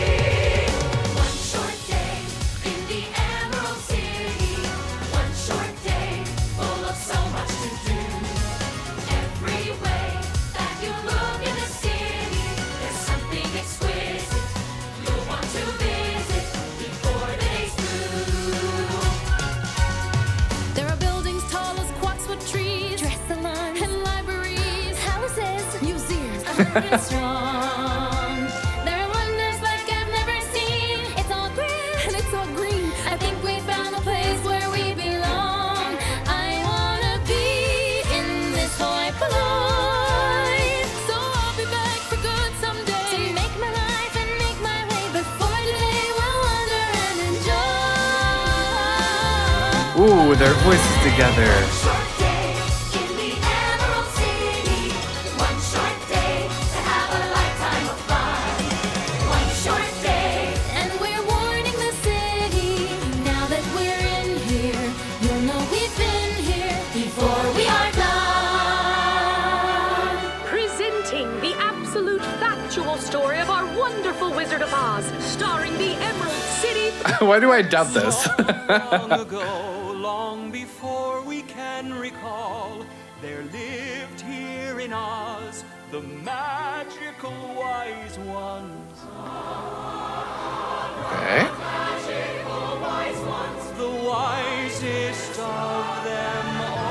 There are buildings tall as quads with trees, dress salons, and libraries, houses, museums, and strong. There are wonders like I've never seen. It's all green, and it's all green. I think we found a place where we belong. I wanna be in this life alive. So I'll be back for good someday to make my life and make my way. Before today, we'll wander and enjoy. Ooh, their voices together. And we're warning the city. Now that we're in here, you'll know we've been here before we are done. Presenting the absolute factual story of our wonderful Wizard of Oz, starring the Emerald City. Why do I doubt this? Long ago, long before we can recall, there lived here in in Oz, the magical wise ones. Okay. Magical wise ones, the wisest of them all.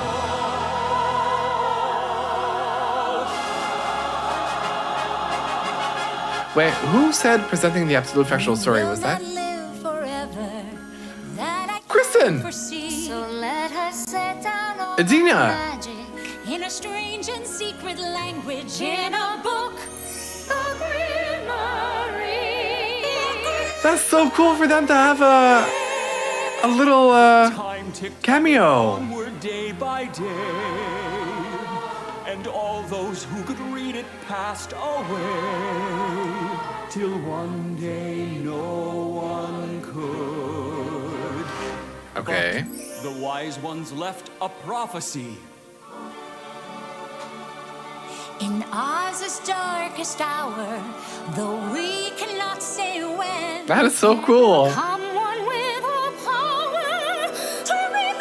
Wait, who said presenting the absolute factual story? Was that Kristen? So let her set down all Adina. magic in a strange and secret language in a book. A grimoire. That's so cool for them to have a little cameo. Onward day by day, and all those who could read it passed away, till one day no one could. Okay. But the wise ones left a prophecy. In Oz's darkest hour, though we cannot say when. That is so cool. Come one with all power to read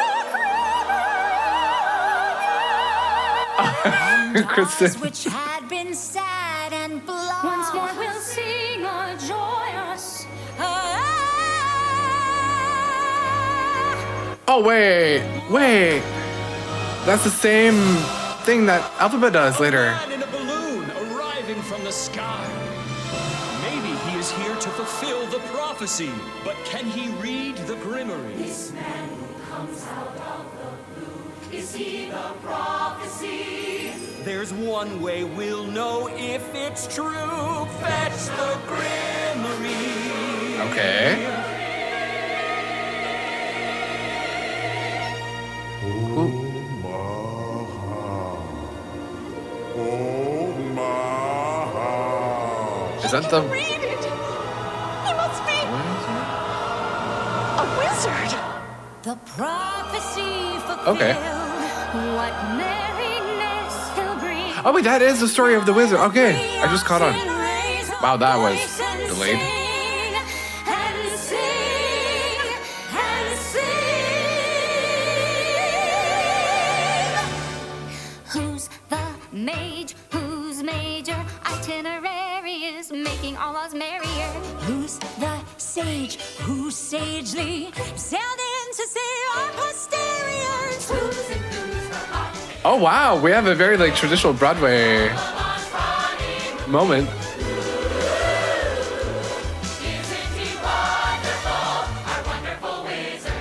the Kristen. which had been sad and blind. Once more we'll sing a joyous. Oh, wait. That's the same thing that Alphabet does later. Man in a balloon arriving from the sky. Maybe he is here to fulfill the prophecy, but can he read the grimoire? This man who comes out of the blue, is he the prophecy? There's one way we'll know if it's true. Fetch the grimoire. Okay. Is that the... Read it. He must be a wizard. The prophecy fulfilled. Okay. What merriness he'll bring. Oh, wait, that is the story of the wizard. Okay, I just caught on. Wow, that was delayed. And sing, and sing. Who's the mage? Whose major itinerary is making all us merrier? Who's the sage? Who sagely sailed in to save our posteriors? Who's enthused for art? Oh, wow, we have a very, like, traditional Broadway moment. Isn't he wonderful, our wonderful wizard?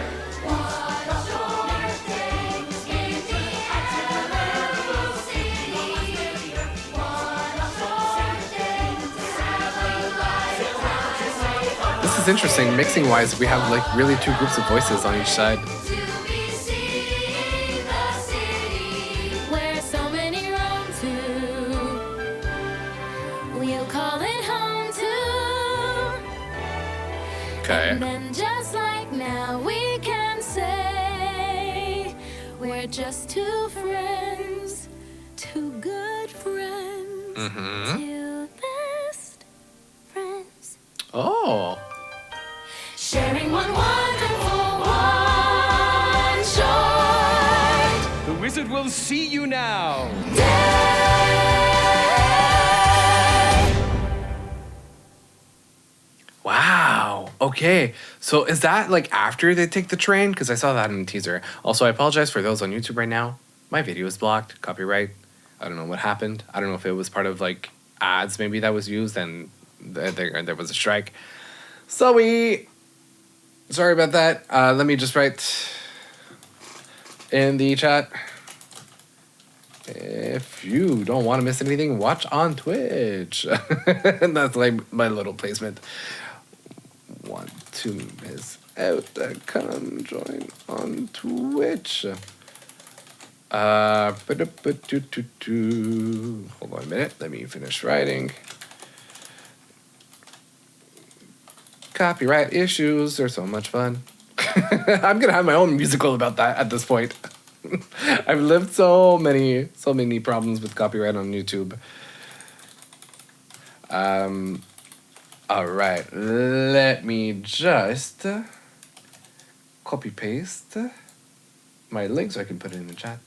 What a sure things in the Emerald City. What a sure things This is interesting. Mixing-wise, we have, like, really two groups of voices on each side. Where so many roam to, we'll call it home to. Okay. And then just like now we can say we're just two friends, two good friends, Mm-hmm. two best friends, Oh. sharing one wonderful one short. The wizard will see you now. Wow. Okay. So is that like after they take the train? Because I saw that in the teaser. Also, I apologize for those on YouTube right now. My video is blocked. Copyright. I don't know what happened. I don't know if it was part of like ads maybe that was used and there was a strike. Sorry about that. Let me just write in the chat. If you don't want to miss anything, watch on Twitch. And that's like my little placement. Want to miss out, come join on Twitch. Hold on a minute. Let me finish writing. Copyright issues are so much fun. I'm gonna have my own musical about that at this point. I've lived so many problems with copyright on YouTube. All right, let me just copy paste my link so I can put it in the chat.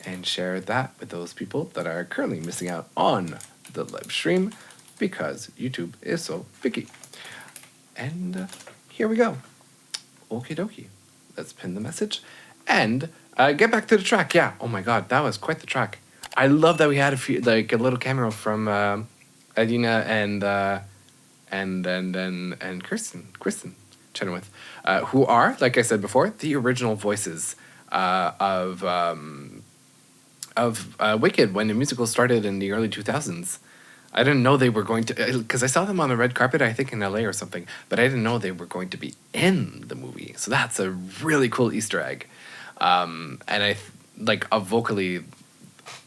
and share that with those people that are currently missing out on the live stream because YouTube is so picky. And here we go. Okie dokie. Let's pin the message and get back to the track. Yeah. Oh my God, that was quite the track. I love that we had a little cameo from Adina and Kristen Chenoweth, who are, like I said before, the original voices of Wicked when the musical started in the early 2000s. I didn't know they were going to, because I saw them on the red carpet, I think in LA or something, but I didn't know they were going to be in the movie. So that's a really cool Easter egg. And vocally,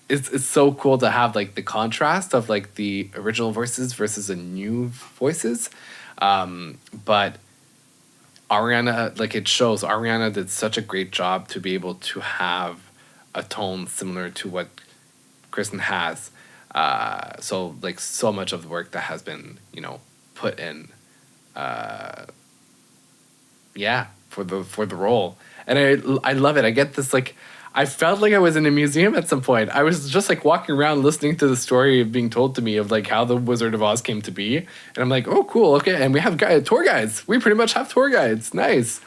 it's so cool to have like the contrast of like the original voices versus the new voices. But Ariana, like it shows, Ariana did such a great job to be able to have a tone similar to what Kristen has. So like so much of the work that has been, put in, for the role. And I love it. I get this, like, I felt like I was in a museum at some point. I was just like walking around listening to the story being told to me of like how the Wizard of Oz came to be. And I'm like, oh, cool. Okay. And we have tour guides. We pretty much have tour guides. Nice.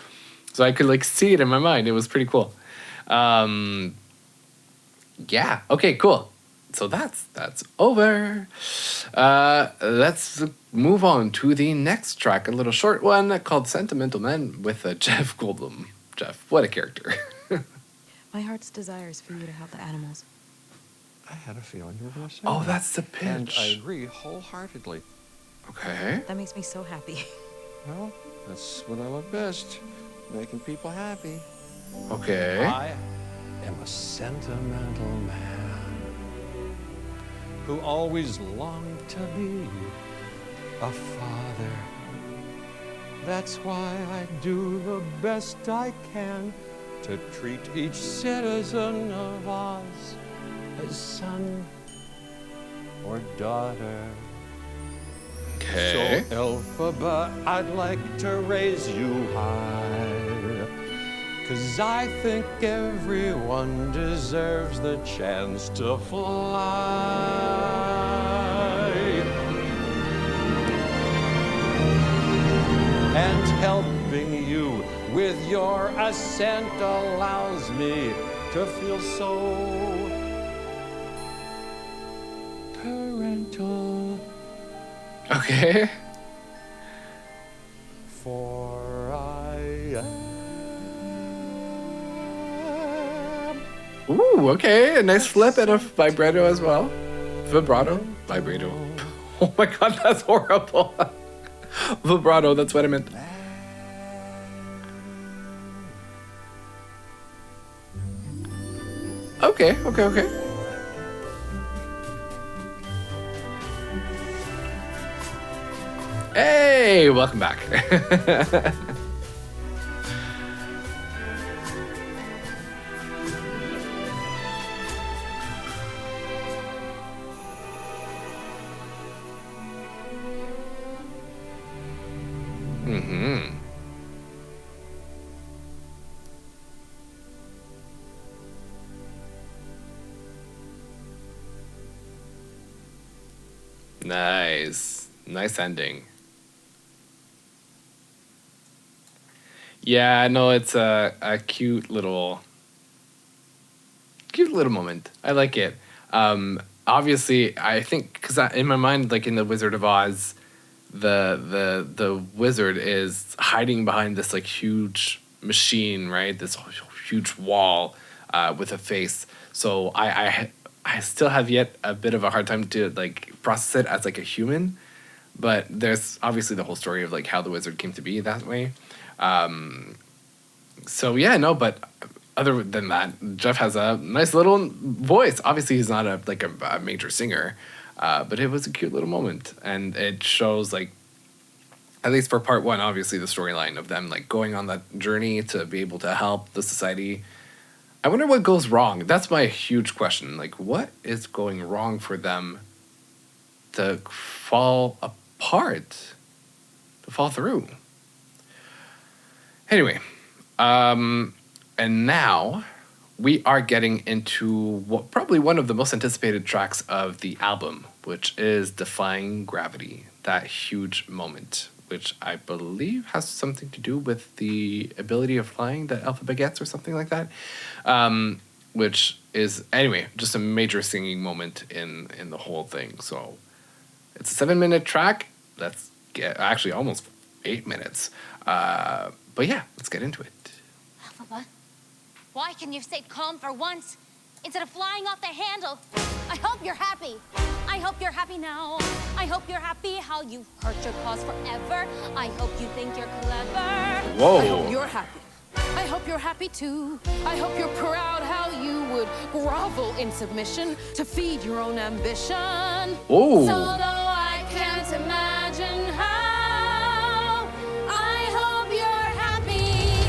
So I could like see it in my mind. It was pretty cool. Yeah. Okay, cool. So that's over. Let's move on to the next track, a little short one called Sentimental Man with Jeff Goldblum. Jeff, what a character. My heart's desire is for you to help the animals. I had a feeling you were going to say Oh, that. that's the pitch. And I agree wholeheartedly. Okay. That makes me so happy. Well, that's what I love best, making people happy. Okay. I am a sentimental man who always longed to be a father. That's why I do the best I can to treat each citizen of Oz as son or daughter. Okay. So, Elphaba, I'd like to raise you high, 'cause I think everyone deserves the chance to fly. And helping you with your ascent allows me to feel so parental. Okay. For I am. Ooh, okay. A nice flip and a vibrato as well. Vibrato? Vibrato. Oh my God, that's horrible. Vibrato, that's what I meant. Okay. Hey, welcome back. Mm-hmm. Nice ending. Yeah, no, it's a cute little moment. I like it. Obviously, I think because in my mind, like in the Wizard of Oz, the wizard is hiding behind this like huge machine, right? This huge wall with a face. So I still have yet a bit of a hard time to like process it as like a human. But there's obviously the whole story of like how the wizard came to be that way. So yeah, no, but other than that, Jeff has a nice little voice. Obviously, he's not a major singer, but it was a cute little moment, and it shows like, at least for part one, obviously the storyline of them like going on that journey to be able to help the society. I wonder what goes wrong. That's my huge question. Like, what is going wrong for them to fall apart, to fall through? Anyway, and now we are getting into probably one of the most anticipated tracks of the album, which is Defying Gravity, that huge moment, which I believe has something to do with the ability of flying that Alphabet gets or something like that. Which is, anyway, just a major singing moment in the whole thing. So it's a 7-minute track. Let's get, actually almost 8 minutes. But yeah, let's get into it. Alphaba, why can you stay calm for once instead of flying off the handle? I hope you're happy. I hope you're happy now. I hope you're happy how you've hurt your cause forever. I hope you think you're clever. Whoa. I hope you're happy. I hope you're happy too. I hope you're proud how you would grovel in submission to feed your own ambition. Oh. So though I can't imagine how, I hope you're happy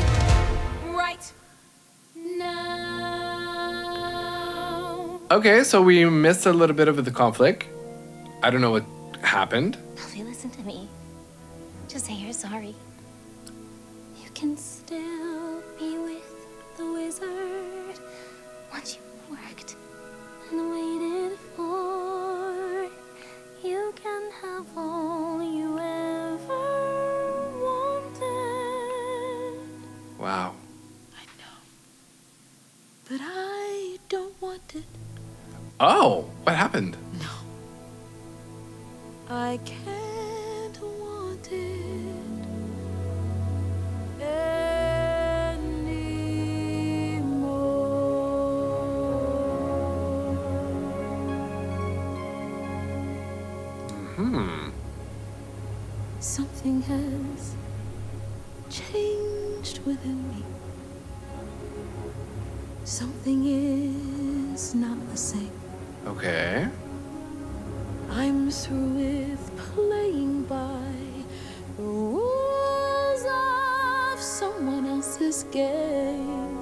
right now. Okay, so we missed a little bit of the conflict. I don't know what happened. Alfie, listen to me. Just say you're sorry. You can still be with the wizard once you've worked and waited for. You can have all you ever wanted. Wow. But I don't want it. Oh, what happened? I can't want it anymore. Something has changed within me. Something is not the same. Okay. I'm through with playing by the rules of someone else's game.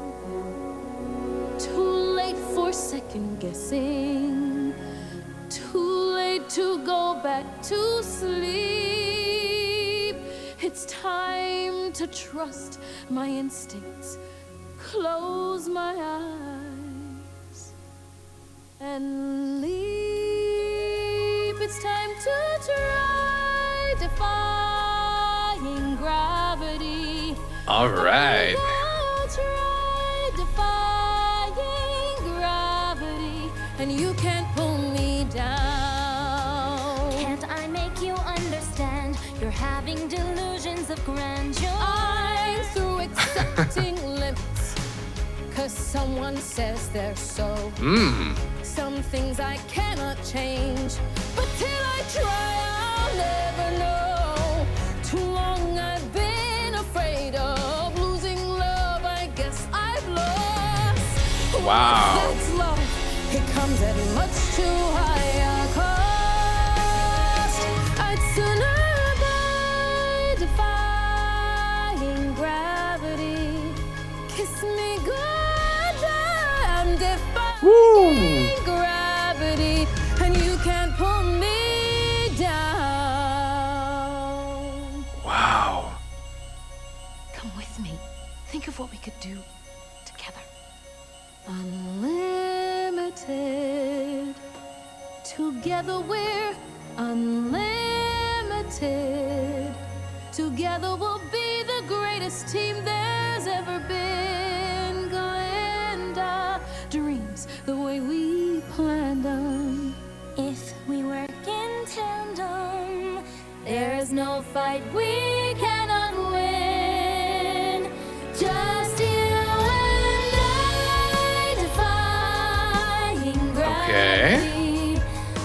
Too late for second guessing. Too late to go back to sleep. It's time to trust my instincts. Close my eyes and leap. It's time to try defying gravity. All right. I'll try defying gravity, and you can't pull me down. Can't I make you understand? You're having delusions of grandeur. I'm through accepting limits. 'Cause someone says they're so. Some things I cannot change, but till I try, I'll never know. Too long I've been afraid of losing love. I guess I've lost. Wow. That's love. It comes at much too high a cost. I'd sooner die defying gravity. Kiss me good. Defying gravity, and you can't pull me down. Wow. Come with me. Think of what we could do together. Unlimited. Together we're unlimited. Together we'll be the greatest team there's ever been. Glenda, dreams the way we planned them. If we work in tandem, there's no fight we cannot win. Just you and I defying gravity.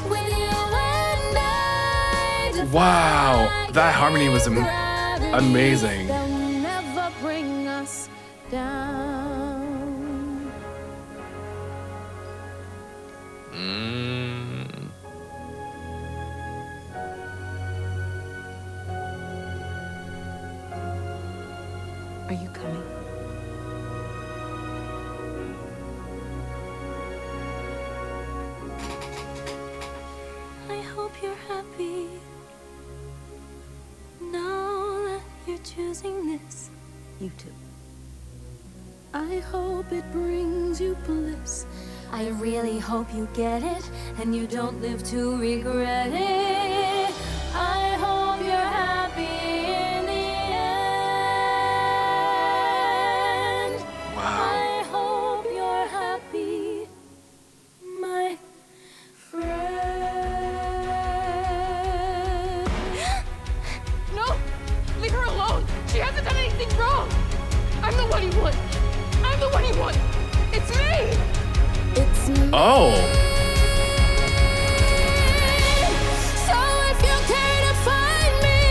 With you and I defying Wow. That harmony was amazing. They'll never bring us down. Are you coming? I hope you're happy now that you're choosing this. You too. I hope it brings you bliss. I really hope you get it and you don't live to regret it. I hope you're happy in the end. Wow. I hope you're happy, my friend. No! Leave her alone! She hasn't done anything wrong! I'm the one he wants! I'm the one he wants! It's me! It's me. Oh. So if you care to find me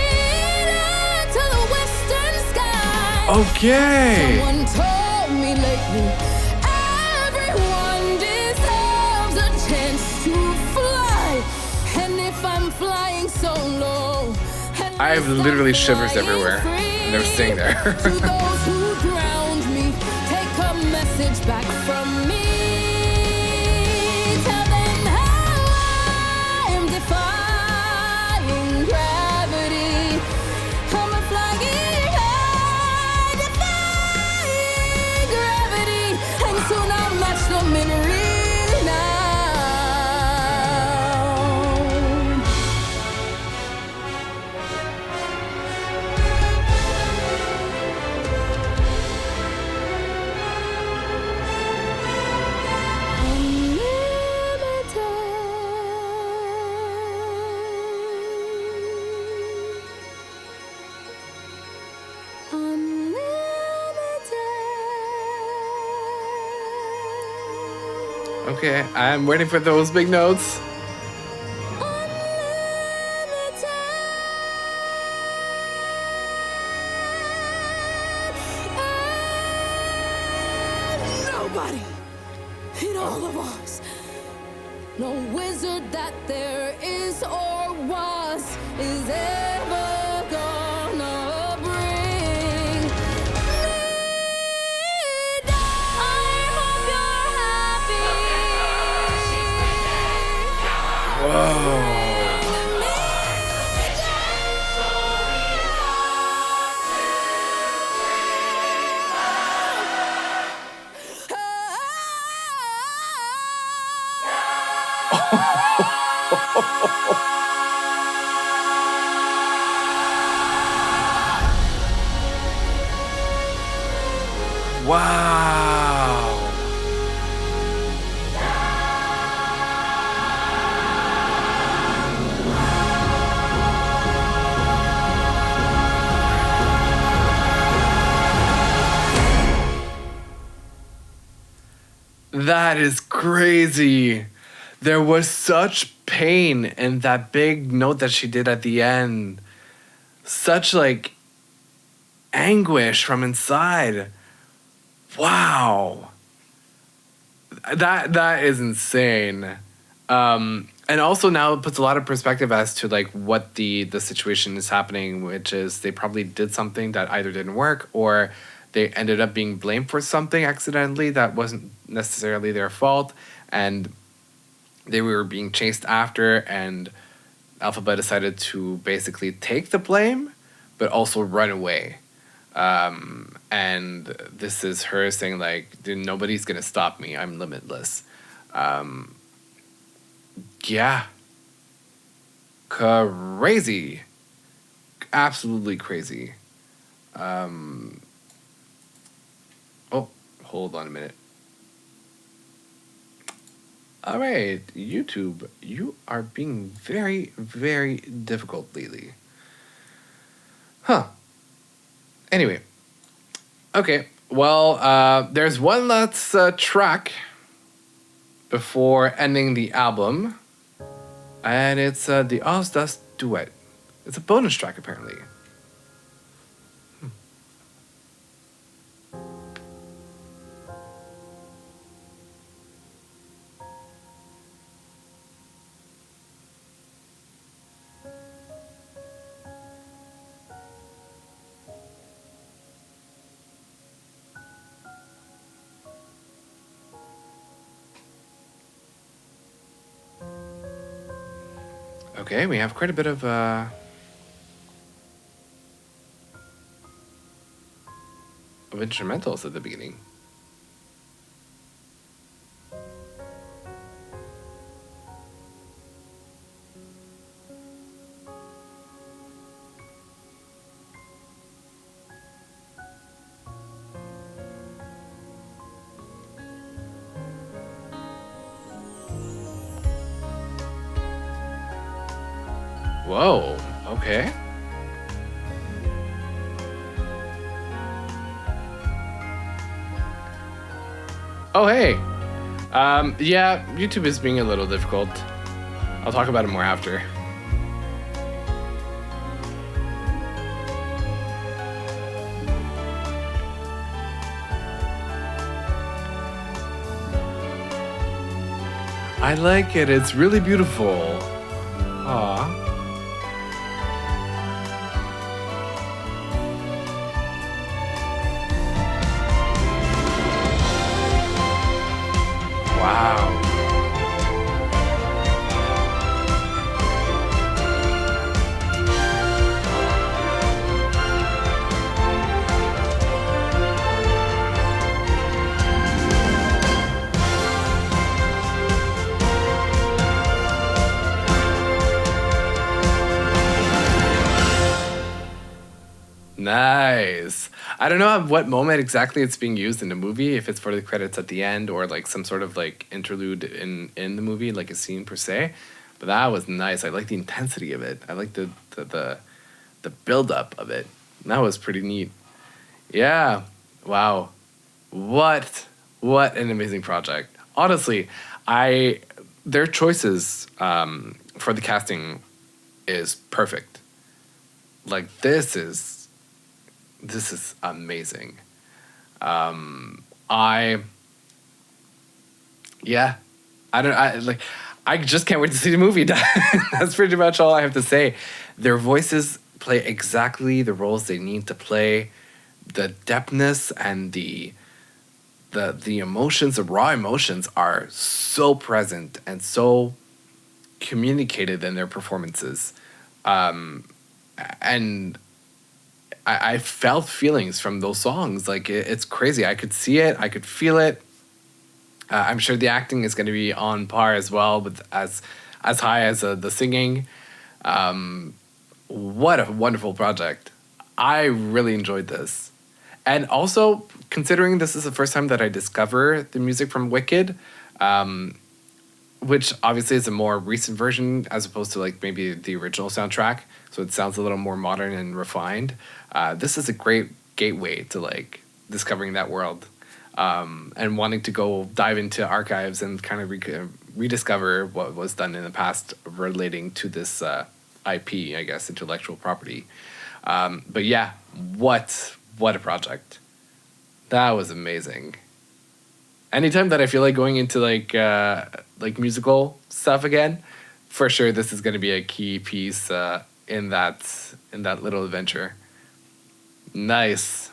to the western sky. Okay. Someone told me lately, everyone deserves a chance to fly. And if I'm flying solo, I have literally shivers everywhere. And they're staying there. to those who drowned me, take a message back from me. Tell them how I am defying gravity. I'm a flying high, defying gravity. And soon I'll match them in renown. Okay, I'm waiting for those big notes. Nobody in all of us, no wizard that there is or was, is ever gonna bring me down. I hope you're happy. Whoa. Wow. That is crazy. There was such pain in that big note that she did at the end. Such like anguish from inside. Wow. That is insane. And also now it puts a lot of perspective as to like what the situation is happening, which is they probably did something that either didn't work or they ended up being blamed for something accidentally that wasn't necessarily their fault, and they were being chased after, and Alphaba decided to basically take the blame but also run away. And this is her saying like, dude, nobody's gonna stop me, I'm limitless. Yeah, crazy, absolutely crazy. Oh, hold on a minute. All right, YouTube, you are being very, very difficult lately. Huh. Anyway. Okay, well, there's one last track before ending the album. And it's the Ozdust Duet. It's a bonus track, apparently. Okay, we have quite a bit of instrumentals at the beginning. Whoa. Okay. Oh, hey. Yeah, YouTube is being a little difficult. I'll talk about it more after. I like it. It's really beautiful. Aw. Wow. Nice. I don't know at what moment exactly it's being used in the movie, if it's for the credits at the end or like some sort of like interlude in the movie, like a scene per se. But that was nice. I like the intensity of it. I like the build up of it. That was pretty neat. Yeah. Wow. What an amazing project. Honestly, their choices for the casting is perfect. Like this is amazing. I just can't wait to see the movie. That's pretty much all I have to say. Their voices play exactly the roles they need to play. The depthness and the emotions, the raw emotions are so present and so communicated in their performances. And I felt feelings from those songs. Like, it's crazy. I could see it. I could feel it. I'm sure the acting is going to be on par as well, with as high as the singing. What a wonderful project. I really enjoyed this. And also, considering this is the first time that I discover the music from Wicked, which obviously is a more recent version as opposed to like maybe the original soundtrack, so it sounds a little more modern and refined. This is a great gateway to like discovering that world, and wanting to go dive into archives and kind of rediscover what was done in the past relating to this IP, I guess, intellectual property. But yeah, what a project. That was amazing. Anytime that I feel like going into like musical stuff again, for sure this is going to be a key piece in that little adventure. Nice.